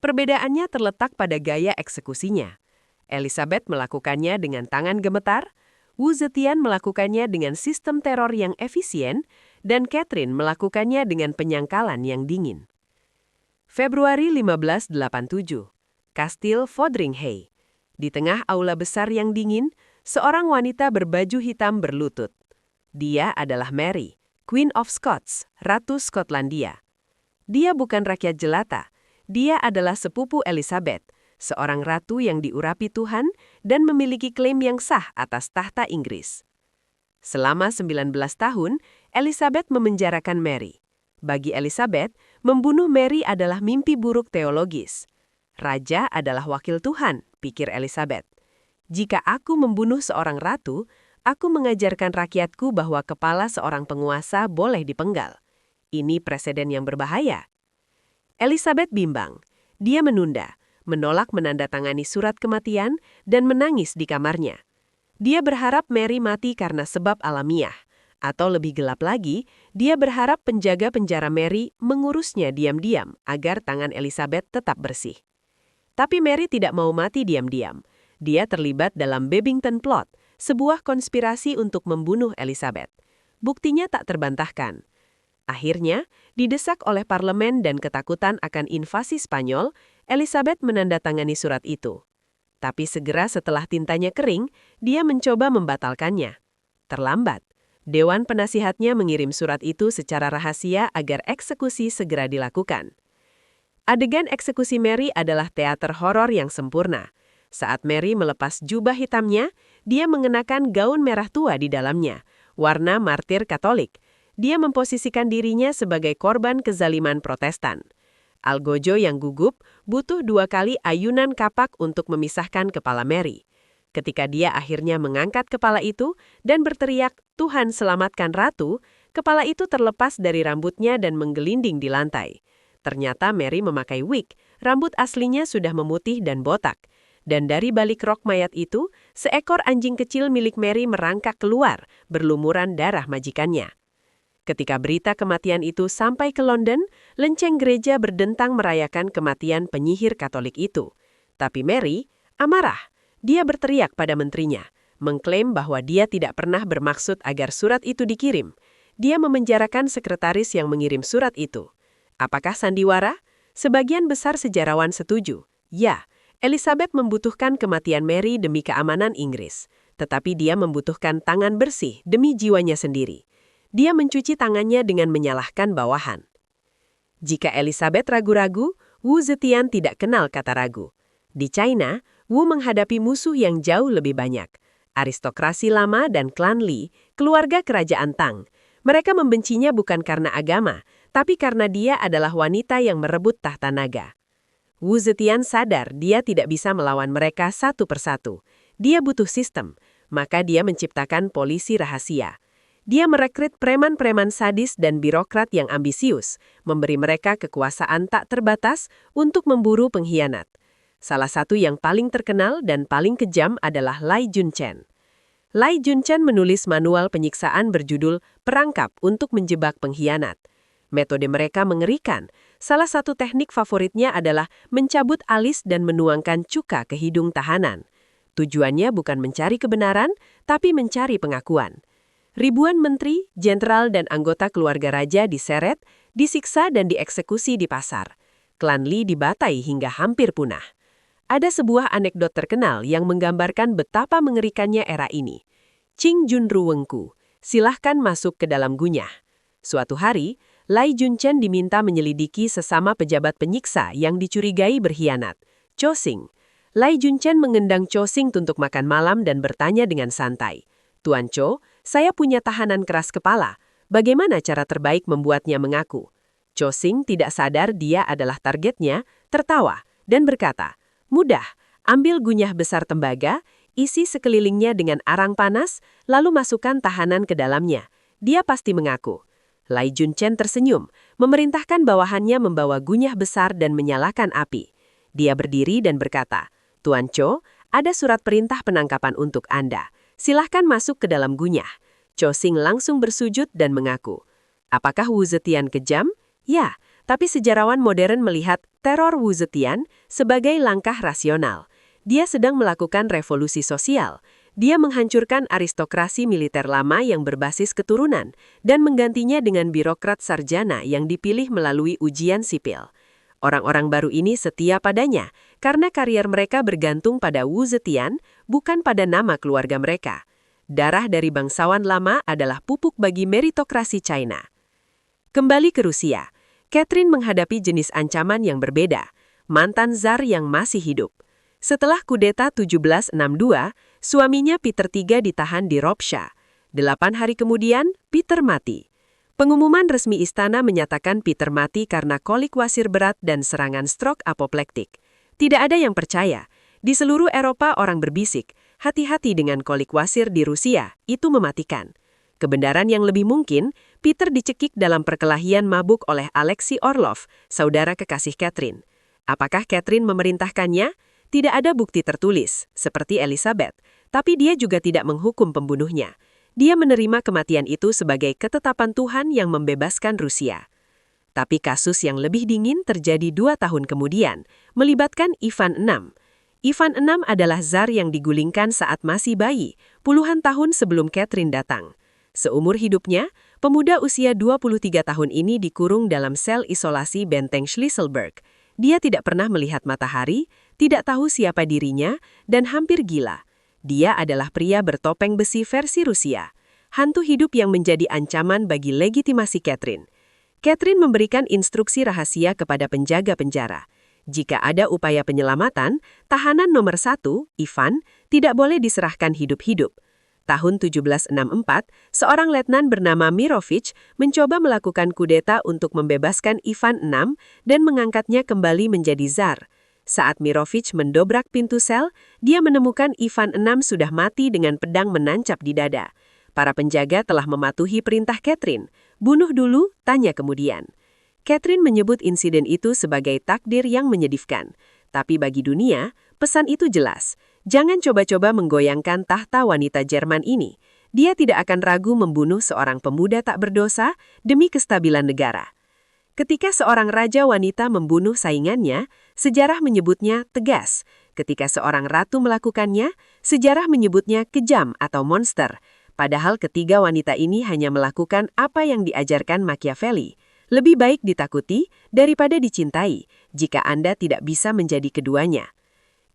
Perbedaannya terletak pada gaya eksekusinya. Elizabeth melakukannya dengan tangan gemetar, Wu Zetian melakukannya dengan sistem teror yang efisien, dan Catherine melakukannya dengan penyangkalan yang dingin. Februari 1587, Kastil Fotheringhay. Di tengah aula besar yang dingin, seorang wanita berbaju hitam berlutut. Dia adalah Mary, Queen of Scots, Ratu Skotlandia. Dia bukan rakyat jelata, dia adalah sepupu Elizabeth, seorang ratu yang diurapi Tuhan dan memiliki klaim yang sah atas tahta Inggris. Selama 19 tahun, Elizabeth memenjarakan Mary. Bagi Elizabeth, membunuh Mary adalah mimpi buruk teologis. Raja adalah wakil Tuhan, pikir Elizabeth. Jika aku membunuh seorang ratu, aku mengajarkan rakyatku bahwa kepala seorang penguasa boleh dipenggal. Ini preseden yang berbahaya. Elizabeth bimbang. Dia menolak menandatangani surat kematian, dan menangis di kamarnya. Dia berharap Mary mati karena sebab alamiah. Atau lebih gelap lagi, dia berharap penjaga penjara Mary mengurusnya diam-diam agar tangan Elizabeth tetap bersih. Tapi Mary tidak mau mati diam-diam. Dia terlibat dalam Babington Plot, sebuah konspirasi untuk membunuh Elizabeth. Buktinya tak terbantahkan. Akhirnya, didesak oleh parlemen dan ketakutan akan invasi Spanyol, Elizabeth menandatangani surat itu. Tapi segera setelah tintanya kering, dia mencoba membatalkannya. Terlambat. Dewan penasihatnya mengirim surat itu secara rahasia agar eksekusi segera dilakukan. Adegan eksekusi Mary adalah teater horor yang sempurna. Saat Mary melepas jubah hitamnya, dia mengenakan gaun merah tua di dalamnya, warna martir Katolik. Dia memposisikan dirinya sebagai korban kezaliman Protestan. Algojo yang gugup butuh 2 kali ayunan kapak untuk memisahkan kepala Mary. Ketika dia akhirnya mengangkat kepala itu dan berteriak, "Tuhan selamatkan Ratu," kepala itu terlepas dari rambutnya dan menggelinding di lantai. Ternyata Mary memakai wig, rambut aslinya sudah memutih dan botak. Dan dari balik rok mayat itu, seekor anjing kecil milik Mary merangkak keluar, berlumuran darah majikannya. Ketika berita kematian itu sampai ke London, lonceng gereja berdentang merayakan kematian penyihir Katolik itu. Tapi Mary amarah. Dia berteriak pada menterinya, mengklaim bahwa dia tidak pernah bermaksud agar surat itu dikirim. Dia memenjarakan sekretaris yang mengirim surat itu. Apakah sandiwara? Sebagian besar sejarawan setuju. Ya, Elizabeth membutuhkan kematian Mary demi keamanan Inggris. Tetapi dia membutuhkan tangan bersih demi jiwanya sendiri. Dia mencuci tangannya dengan menyalahkan bawahan. Jika Elizabeth ragu-ragu, Wu Zetian tidak kenal kata ragu. Di China, Wu menghadapi musuh yang jauh lebih banyak. Aristokrasi lama dan klan Li, keluarga kerajaan Tang. Mereka membencinya bukan karena agama, tapi karena dia adalah wanita yang merebut tahta naga. Wu Zetian sadar dia tidak bisa melawan mereka satu persatu. Dia butuh sistem, maka dia menciptakan polisi rahasia. Dia merekrut preman-preman sadis dan birokrat yang ambisius, memberi mereka kekuasaan tak terbatas untuk memburu pengkhianat. Salah satu yang paling terkenal dan paling kejam adalah Lai Junchen. Lai Junchen menulis manual penyiksaan berjudul Perangkap untuk Menjebak Pengkhianat. Metode mereka mengerikan. Salah satu teknik favoritnya adalah mencabut alis dan menuangkan cuka ke hidung tahanan. Tujuannya bukan mencari kebenaran, tapi mencari pengakuan. Ribuan menteri, jenderal, dan anggota keluarga raja diseret, disiksa, dan dieksekusi di pasar. Klan Li dibatai hingga hampir punah. Ada sebuah anekdot terkenal yang menggambarkan betapa mengerikannya era ini. Qing Junru Wengku, silahkan masuk ke dalam gunyah. Suatu hari, Lai Junchen diminta menyelidiki sesama pejabat penyiksa yang dicurigai berkhianat. Cho Xing. Lai Junchen mengendang Cho Xing untuk makan malam dan bertanya dengan santai. Tuan Cho, saya punya tahanan keras kepala. Bagaimana cara terbaik membuatnya mengaku? Cho Xing tidak sadar dia adalah targetnya, tertawa, dan berkata, mudah, ambil gunyah besar tembaga, isi sekelilingnya dengan arang panas, lalu masukkan tahanan ke dalamnya. Dia pasti mengaku. Lai Junchen tersenyum, memerintahkan bawahannya membawa gunyah besar dan menyalakan api. Dia berdiri dan berkata, Tuan Cho, ada surat perintah penangkapan untuk Anda. Silahkan masuk ke dalam gunyah. Cho Xing langsung bersujud dan mengaku. Apakah Wu Zetian kejam? Ya, tapi sejarawan modern melihat teror Wu Zetian sebagai langkah rasional. Dia sedang melakukan revolusi sosial. Dia menghancurkan aristokrasi militer lama yang berbasis keturunan dan menggantinya dengan birokrat sarjana yang dipilih melalui ujian sipil. Orang-orang baru ini setia padanya karena karier mereka bergantung pada Wu Zetian, bukan pada nama keluarga mereka. Darah dari bangsawan lama adalah pupuk bagi meritokrasi China. Kembali ke Rusia, Catherine menghadapi jenis ancaman yang berbeda, mantan zar yang masih hidup. Setelah kudeta 1762, suaminya Peter III ditahan di Ropsha. 8 hari kemudian, Peter mati. Pengumuman resmi istana menyatakan Peter mati karena kolik wasir berat dan serangan stroke apoplektik. Tidak ada yang percaya. Di seluruh Eropa orang berbisik, hati-hati dengan kolik wasir di Rusia, itu mematikan. Kebenaran yang lebih mungkin, Peter dicekik dalam perkelahian mabuk oleh Alexei Orlov, saudara kekasih Catherine. Apakah Catherine memerintahkannya? Tidak ada bukti tertulis, seperti Elizabeth, tapi dia juga tidak menghukum pembunuhnya. Dia menerima kematian itu sebagai ketetapan Tuhan yang membebaskan Rusia. Tapi kasus yang lebih dingin terjadi 2 tahun kemudian, melibatkan Ivan VI. Ivan VI adalah zar yang digulingkan saat masih bayi, puluhan tahun sebelum Catherine datang. Seumur hidupnya, pemuda usia 23 tahun ini dikurung dalam sel isolasi benteng Schlisselburg. Dia tidak pernah melihat matahari, tidak tahu siapa dirinya, dan hampir gila. Dia adalah pria bertopeng besi versi Rusia, hantu hidup yang menjadi ancaman bagi legitimasi Catherine. Catherine memberikan instruksi rahasia kepada penjaga penjara. Jika ada upaya penyelamatan, tahanan nomor 1, Ivan, tidak boleh diserahkan hidup-hidup. Tahun 1764, seorang letnan bernama Mirovic mencoba melakukan kudeta untuk membebaskan Ivan VI dan mengangkatnya kembali menjadi zar. Saat Mirovic mendobrak pintu sel, dia menemukan Ivan VI sudah mati dengan pedang menancap di dada. Para penjaga telah mematuhi perintah Catherine. Bunuh dulu, tanya kemudian. Catherine menyebut insiden itu sebagai takdir yang menyedihkan. Tapi bagi dunia, pesan itu jelas. Jangan coba-coba menggoyangkan tahta wanita Jerman ini. Dia tidak akan ragu membunuh seorang pemuda tak berdosa demi kestabilan negara. Ketika seorang raja wanita membunuh saingannya, sejarah menyebutnya tegas. Ketika seorang ratu melakukannya, sejarah menyebutnya kejam atau monster. Padahal ketiga wanita ini hanya melakukan apa yang diajarkan Machiavelli. Lebih baik ditakuti daripada dicintai, jika Anda tidak bisa menjadi keduanya.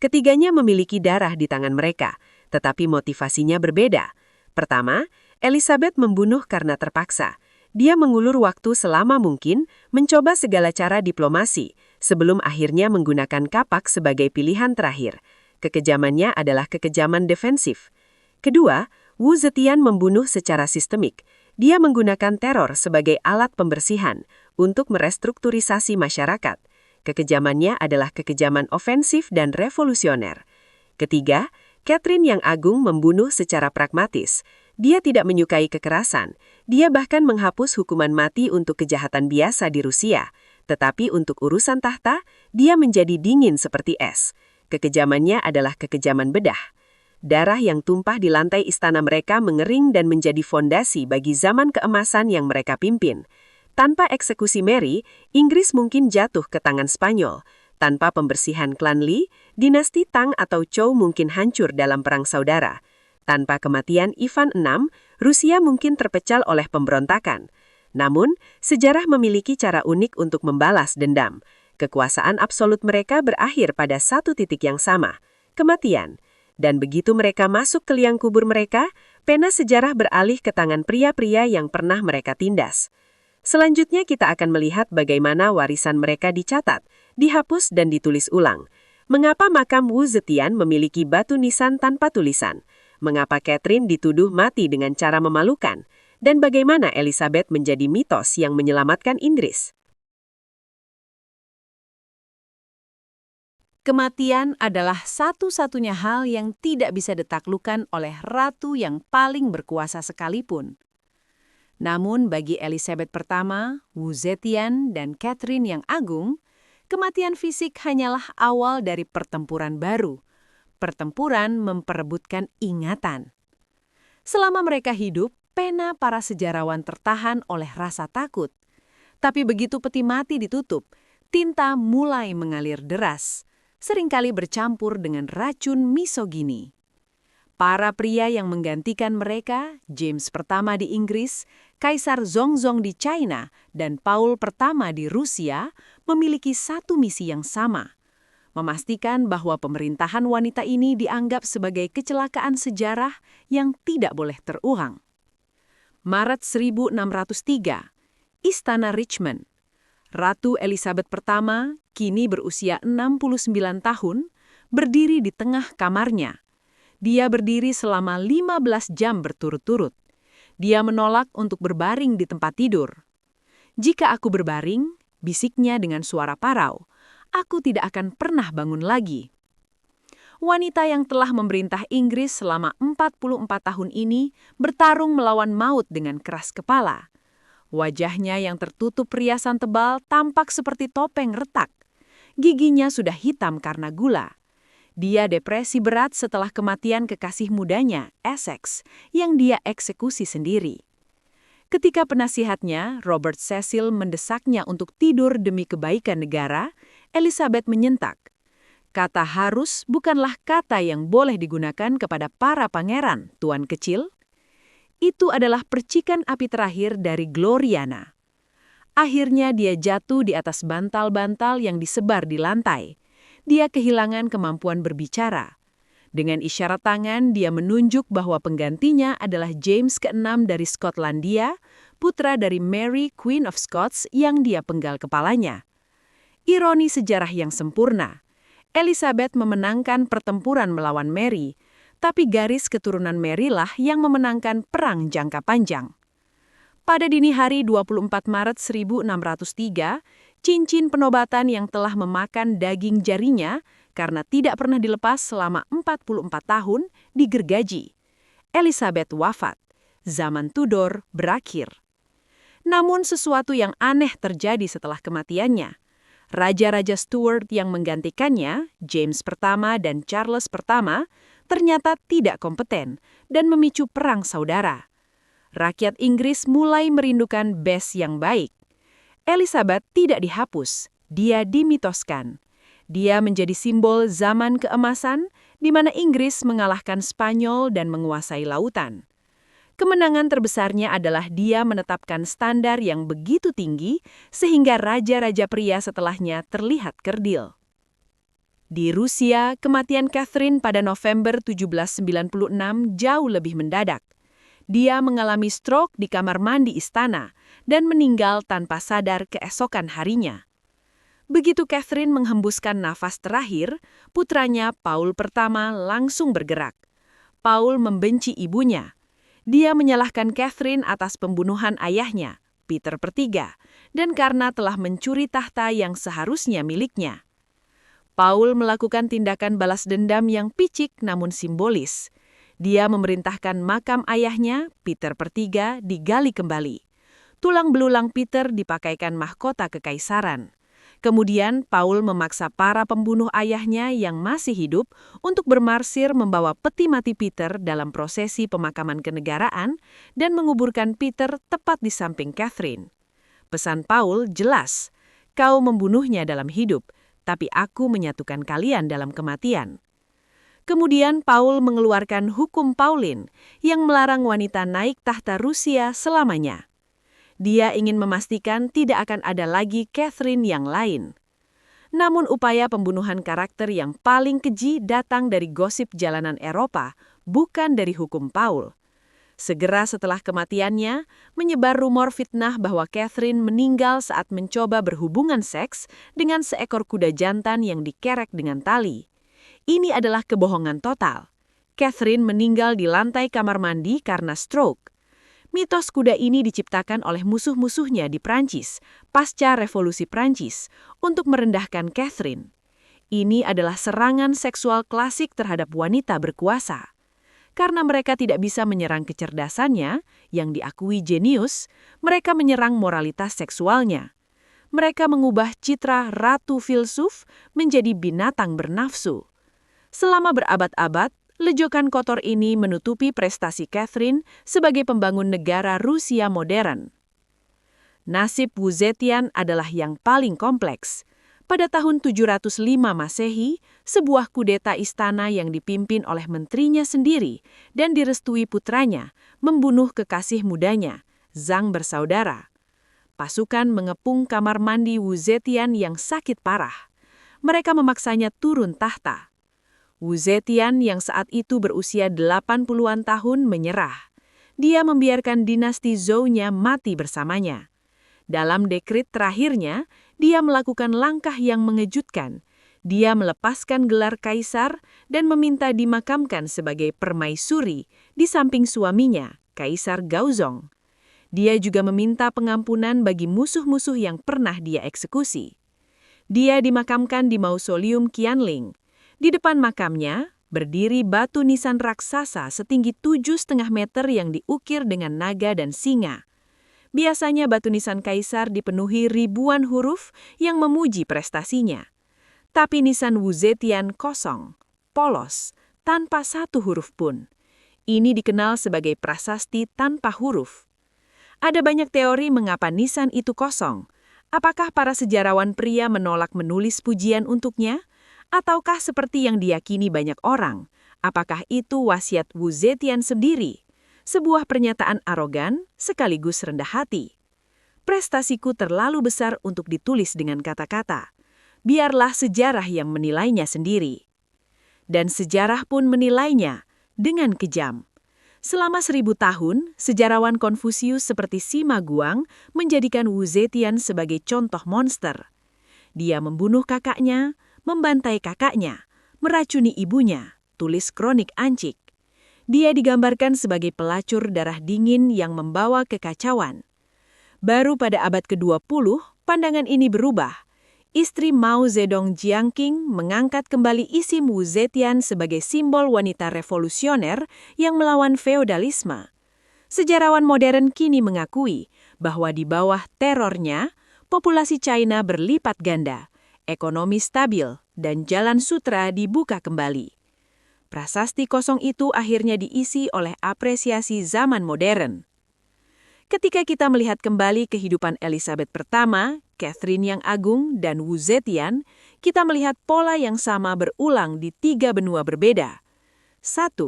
Ketiganya memiliki darah di tangan mereka, tetapi motivasinya berbeda. Pertama, Elizabeth membunuh karena terpaksa. Dia mengulur waktu selama mungkin, mencoba segala cara diplomasi, sebelum akhirnya menggunakan kapak sebagai pilihan terakhir. Kekejamannya adalah kekejaman defensif. Kedua, Wu Zetian membunuh secara sistemik. Dia menggunakan teror sebagai alat pembersihan untuk merestrukturisasi masyarakat. Kekejamannya adalah kekejaman ofensif dan revolusioner. Ketiga, Catherine yang Agung membunuh secara pragmatis. Dia tidak menyukai kekerasan. Dia bahkan menghapus hukuman mati untuk kejahatan biasa di Rusia. Tetapi untuk urusan tahta, dia menjadi dingin seperti es. Kekejamannya adalah kekejaman bedah. Darah yang tumpah di lantai istana mereka mengering dan menjadi fondasi bagi zaman keemasan yang mereka pimpin. Tanpa eksekusi Mary, Inggris mungkin jatuh ke tangan Spanyol. Tanpa pembersihan klan Li, dinasti Tang atau Zhou mungkin hancur dalam perang saudara. Tanpa kematian Ivan VI, Rusia mungkin terpecah oleh pemberontakan. Namun, sejarah memiliki cara unik untuk membalas dendam. Kekuasaan absolut mereka berakhir pada satu titik yang sama, kematian. Dan begitu mereka masuk ke liang kubur mereka, pena sejarah beralih ke tangan pria-pria yang pernah mereka tindas. Selanjutnya kita akan melihat bagaimana warisan mereka dicatat, dihapus dan ditulis ulang. Mengapa makam Wu Zetian memiliki batu nisan tanpa tulisan? Mengapa Catherine dituduh mati dengan cara memalukan? Dan bagaimana Elizabeth menjadi mitos yang menyelamatkan Inggris? Kematian adalah satu-satunya hal yang tidak bisa ditaklukkan oleh ratu yang paling berkuasa sekalipun. Namun bagi Elizabeth pertama, Wu Zetian, dan Catherine yang Agung, kematian fisik hanyalah awal dari pertempuran baru. Pertempuran memperebutkan ingatan. Selama mereka hidup, pena para sejarawan tertahan oleh rasa takut. Tapi begitu peti mati ditutup, tinta mulai mengalir deras, seringkali bercampur dengan racun misogini. Para pria yang menggantikan mereka, James pertama di Inggris, Kaisar Zhongzong di China, dan Paul pertama di Rusia, memiliki satu misi yang sama: memastikan bahwa pemerintahan wanita ini dianggap sebagai kecelakaan sejarah yang tidak boleh terulang. Maret 1603, Istana Richmond. Ratu Elizabeth pertama, kini berusia 69 tahun, berdiri di tengah kamarnya. Dia berdiri selama 15 jam berturut-turut. Dia menolak untuk berbaring di tempat tidur. "Jika aku berbaring," bisiknya dengan suara parau, "aku tidak akan pernah bangun lagi." Wanita yang telah memerintah Inggris selama 44 tahun ini bertarung melawan maut dengan keras kepala. Wajahnya yang tertutup riasan tebal tampak seperti topeng retak. Giginya sudah hitam karena gula. Dia depresi berat setelah kematian kekasih mudanya, Essex, yang dia eksekusi sendiri. Ketika penasihatnya, Robert Cecil, mendesaknya untuk tidur demi kebaikan negara, Elizabeth menyentak. Kata harus bukanlah kata yang boleh digunakan kepada para pangeran, tuan kecil. Itu adalah percikan api terakhir dari Gloriana. Akhirnya dia jatuh di atas bantal-bantal yang disebar di lantai. Dia kehilangan kemampuan berbicara. Dengan isyarat tangan, dia menunjuk bahwa penggantinya adalah James ke-6 dari Skotlandia, putra dari Mary, Queen of Scots, yang dia penggal kepalanya. Ironi sejarah yang sempurna. Elizabeth memenangkan pertempuran melawan Mary, tapi garis keturunan Mary lah yang memenangkan perang jangka panjang. Pada dini hari 24 Maret 1603, cincin penobatan yang telah memakan daging jarinya karena tidak pernah dilepas selama 44 tahun digergaji. Elizabeth wafat. Zaman Tudor berakhir. Namun sesuatu yang aneh terjadi setelah kematiannya. Raja-raja Stuart yang menggantikannya, James pertama dan Charles pertama, ternyata tidak kompeten dan memicu perang saudara. Rakyat Inggris mulai merindukan Bess yang baik. Elizabeth tidak dihapus, dia dimitoskan. Dia menjadi simbol zaman keemasan di mana Inggris mengalahkan Spanyol dan menguasai lautan. Kemenangan terbesarnya adalah dia menetapkan standar yang begitu tinggi sehingga raja-raja pria setelahnya terlihat kerdil. Di Rusia, kematian Catherine pada November 1796 jauh lebih mendadak. Dia mengalami stroke di kamar mandi istana dan meninggal tanpa sadar keesokan harinya. Begitu Catherine menghembuskan nafas terakhir, putranya Paul pertama langsung bergerak. Paul membenci ibunya. Dia menyalahkan Catherine atas pembunuhan ayahnya, Peter III, dan karena telah mencuri tahta yang seharusnya miliknya. Paul melakukan tindakan balas dendam yang picik namun simbolis. Dia memerintahkan makam ayahnya, Peter III, digali kembali. Tulang belulang Peter dipakaikan mahkota kekaisaran. Kemudian Paul memaksa para pembunuh ayahnya yang masih hidup untuk bermarsir membawa peti mati Peter dalam prosesi pemakaman kenegaraan dan menguburkan Peter tepat di samping Catherine. Pesan Paul jelas, "Kau membunuhnya dalam hidup, tapi aku menyatukan kalian dalam kematian." Kemudian Paul mengeluarkan hukum Pauline yang melarang wanita naik tahta Rusia selamanya. Dia ingin memastikan tidak akan ada lagi Catherine yang lain. Namun upaya pembunuhan karakter yang paling keji datang dari gosip jalanan Eropa, bukan dari hukum Paul. Segera setelah kematiannya, menyebar rumor fitnah bahwa Catherine meninggal saat mencoba berhubungan seks dengan seekor kuda jantan yang dikerek dengan tali. Ini adalah kebohongan total. Catherine meninggal di lantai kamar mandi karena stroke. Mitos kuda ini diciptakan oleh musuh-musuhnya di Prancis, pasca Revolusi Prancis, untuk merendahkan Catherine. Ini adalah serangan seksual klasik terhadap wanita berkuasa. Karena mereka tidak bisa menyerang kecerdasannya, yang diakui jenius, mereka menyerang moralitas seksualnya. Mereka mengubah citra ratu filsuf menjadi binatang bernafsu. Selama berabad-abad, lejokan kotor ini menutupi prestasi Catherine sebagai pembangun negara Rusia modern. Nasib Wu Zetian adalah yang paling kompleks. Pada tahun 705 Masehi, sebuah kudeta istana yang dipimpin oleh menterinya sendiri dan direstui putranya membunuh kekasih mudanya, Zhang bersaudara. Pasukan mengepung kamar mandi Wu Zetian yang sakit parah. Mereka memaksanya turun tahta. Wu Zetian yang saat itu berusia 80-an tahun menyerah. Dia membiarkan dinasti Zhou-nya mati bersamanya. Dalam dekret terakhirnya, dia melakukan langkah yang mengejutkan. Dia melepaskan gelar kaisar dan meminta dimakamkan sebagai permaisuri di samping suaminya, Kaisar Gaozong. Dia juga meminta pengampunan bagi musuh-musuh yang pernah dia eksekusi. Dia dimakamkan di Mausoleum Qianling. Di depan makamnya, berdiri batu nisan raksasa setinggi 7,5 meter yang diukir dengan naga dan singa. Biasanya batu nisan kaisar dipenuhi ribuan huruf yang memuji prestasinya. Tapi nisan Wu Zetian kosong, polos, tanpa satu huruf pun. Ini dikenal sebagai prasasti tanpa huruf. Ada banyak teori mengapa nisan itu kosong. Apakah para sejarawan pria menolak menulis pujian untuknya? Ataukah seperti yang diyakini banyak orang, apakah itu wasiat Wu Zetian sendiri? Sebuah pernyataan arogan sekaligus rendah hati. Prestasiku terlalu besar untuk ditulis dengan kata-kata. Biarlah sejarah yang menilainya sendiri. Dan sejarah pun menilainya dengan kejam. Selama 1000 tahun, sejarawan Konfusius seperti Sima Guang menjadikan Wu Zetian sebagai contoh monster. Dia membunuh kakaknya, membantai kakaknya, meracuni ibunya, tulis kronik Ancik. Dia digambarkan sebagai pelacur darah dingin yang membawa kekacauan. Baru pada abad ke-20, pandangan ini berubah. Istri Mao Zedong Jiangqing mengangkat kembali isim Wu Zetian sebagai simbol wanita revolusioner yang melawan feodalisme. Sejarawan modern kini mengakui bahwa di bawah terornya, populasi China berlipat ganda, ekonomi stabil, dan jalan sutra dibuka kembali. Prasasti kosong itu akhirnya diisi oleh apresiasi zaman modern. Ketika kita melihat kembali kehidupan Elizabeth pertama, Catherine yang Agung, dan Wu Zetian, kita melihat pola yang sama berulang di 3 benua berbeda. 1.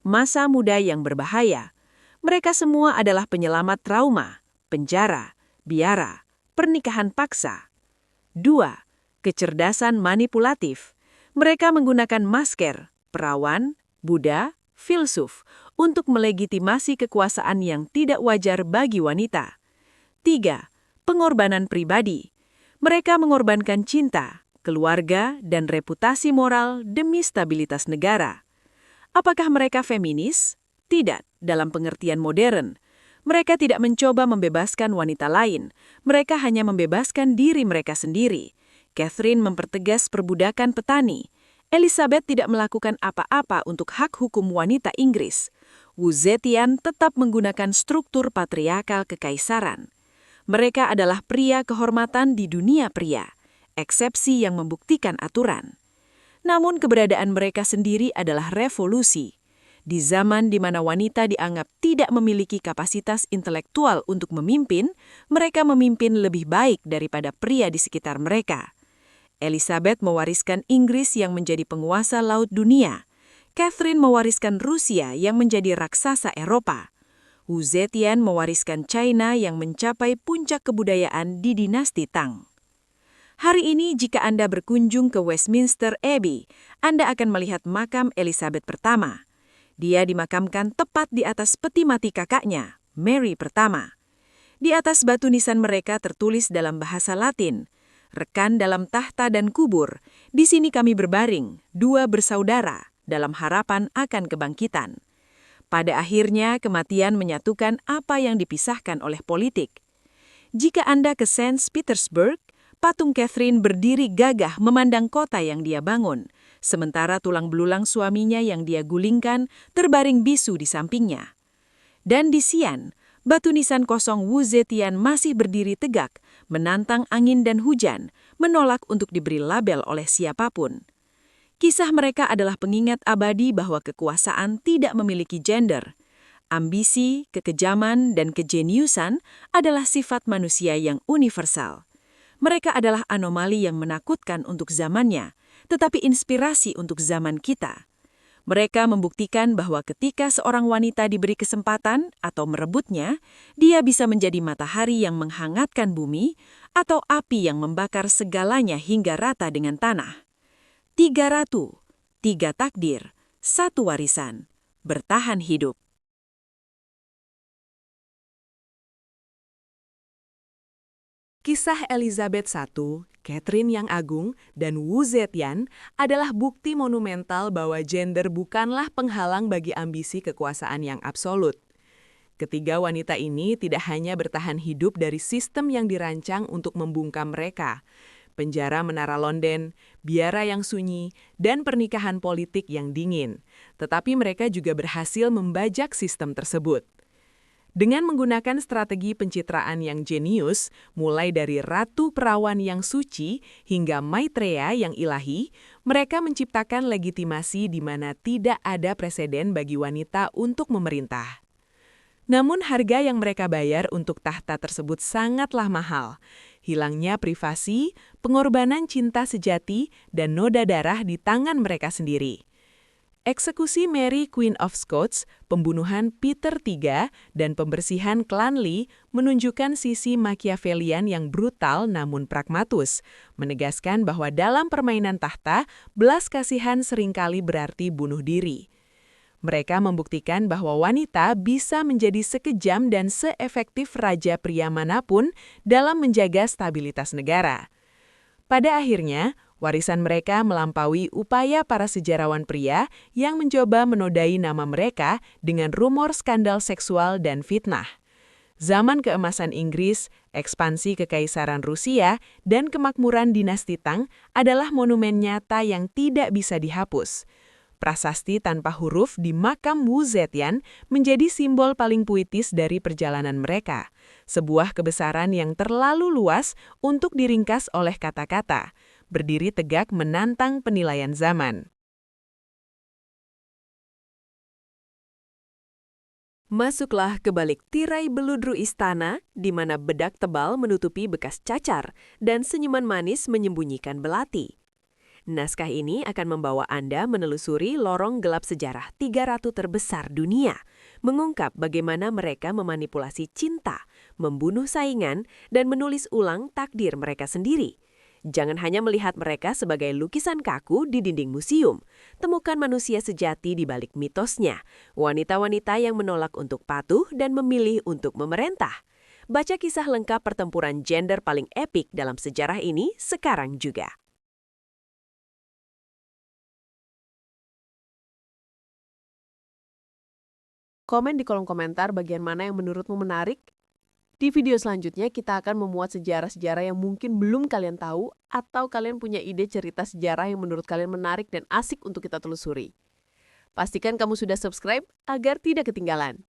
Masa muda yang berbahaya. Mereka semua adalah penyelamat trauma, penjara, biara, pernikahan paksa. 2. Kecerdasan manipulatif. Mereka menggunakan masker, perawan, Buddha, filsuf untuk melegitimasi kekuasaan yang tidak wajar bagi wanita. 3. Pengorbanan pribadi. Mereka mengorbankan cinta, keluarga, dan reputasi moral demi stabilitas negara. Apakah mereka feminis? Tidak, dalam pengertian modern. Mereka tidak mencoba membebaskan wanita lain. Mereka hanya membebaskan diri mereka sendiri. Catherine mempertegas perbudakan petani. Elizabeth tidak melakukan apa-apa untuk hak hukum wanita Inggris. Wu Zetian tetap menggunakan struktur patriarkal kekaisaran. Mereka adalah pria kehormatan di dunia pria, eksepsi yang membuktikan aturan. Namun keberadaan mereka sendiri adalah revolusi. Di zaman di mana wanita dianggap tidak memiliki kapasitas intelektual untuk memimpin, mereka memimpin lebih baik daripada pria di sekitar mereka. Elizabeth mewariskan Inggris yang menjadi penguasa laut dunia. Catherine mewariskan Rusia yang menjadi raksasa Eropa. Wu Zetian mewariskan China yang mencapai puncak kebudayaan di dinasti Tang. Hari ini jika Anda berkunjung ke Westminster Abbey, Anda akan melihat makam Elizabeth pertama. Dia dimakamkan tepat di atas peti mati kakaknya, Mary pertama. Di atas batu nisan mereka tertulis dalam bahasa Latin, "Rekan dalam tahta dan kubur, di sini kami berbaring, dua bersaudara, dalam harapan akan kebangkitan." Pada akhirnya, kematian menyatukan apa yang dipisahkan oleh politik. Jika Anda ke St. Petersburg, patung Catherine berdiri gagah memandang kota yang dia bangun, sementara tulang belulang suaminya yang dia gulingkan terbaring bisu di sampingnya. Dan di Xi'an, batu nisan kosong Wu Zetian masih berdiri tegak, menantang angin dan hujan, menolak untuk diberi label oleh siapapun. Kisah mereka adalah pengingat abadi bahwa kekuasaan tidak memiliki gender. Ambisi, kekejaman, dan kejeniusan adalah sifat manusia yang universal. Mereka adalah anomali yang menakutkan untuk zamannya, tetapi inspirasi untuk zaman kita. Mereka membuktikan bahwa ketika seorang wanita diberi kesempatan atau merebutnya, dia bisa menjadi matahari yang menghangatkan bumi atau api yang membakar segalanya hingga rata dengan tanah. 3 ratu, 3 takdir, 1 warisan, bertahan hidup. Kisah Elizabeth I, Catherine yang Agung, dan Wu Zetian adalah bukti monumental bahwa gender bukanlah penghalang bagi ambisi kekuasaan yang absolut. Ketiga wanita ini tidak hanya bertahan hidup dari sistem yang dirancang untuk membungkam mereka, penjara menara London, biara yang sunyi, dan pernikahan politik yang dingin, tetapi mereka juga berhasil membajak sistem tersebut. Dengan menggunakan strategi pencitraan yang jenius, mulai dari ratu perawan yang suci hingga Maitreya yang ilahi, mereka menciptakan legitimasi di mana tidak ada preseden bagi wanita untuk memerintah. Namun harga yang mereka bayar untuk tahta tersebut sangatlah mahal. Hilangnya privasi, pengorbanan cinta sejati, dan noda darah di tangan mereka sendiri. Eksekusi Mary Queen of Scots, pembunuhan Peter III, dan pembersihan klan Lee menunjukkan sisi Machiavellian yang brutal namun pragmatus, menegaskan bahwa dalam permainan tahta, belas kasihan seringkali berarti bunuh diri. Mereka membuktikan bahwa wanita bisa menjadi sekejam dan seefektif raja pria manapun dalam menjaga stabilitas negara. Pada akhirnya, warisan mereka melampaui upaya para sejarawan pria yang mencoba menodai nama mereka dengan rumor skandal seksual dan fitnah. Zaman keemasan Inggris, ekspansi kekaisaran Rusia, dan kemakmuran dinasti Tang adalah monumen nyata yang tidak bisa dihapus. Prasasti tanpa huruf di makam Wu Zetian menjadi simbol paling puitis dari perjalanan mereka, sebuah kebesaran yang terlalu luas untuk diringkas oleh kata-kata, berdiri tegak menantang penilaian zaman. Masuklah ke balik tirai beludru istana, di mana bedak tebal menutupi bekas cacar dan senyuman manis menyembunyikan belati. Naskah ini akan membawa Anda menelusuri lorong gelap sejarah 3 ratu terbesar dunia, mengungkap bagaimana mereka memanipulasi cinta, membunuh saingan, dan menulis ulang takdir mereka sendiri. Jangan hanya melihat mereka sebagai lukisan kaku di dinding museum. Temukan manusia sejati di balik mitosnya, wanita-wanita yang menolak untuk patuh dan memilih untuk memerintah. Baca kisah lengkap pertempuran gender paling epik dalam sejarah ini sekarang juga. Komen di kolom komentar bagian mana yang menurutmu menarik. Di video selanjutnya kita akan memuat sejarah-sejarah yang mungkin belum kalian tahu atau kalian punya ide cerita sejarah yang menurut kalian menarik dan asik untuk kita telusuri. Pastikan kamu sudah subscribe agar tidak ketinggalan.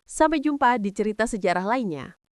Sampai jumpa di cerita sejarah lainnya.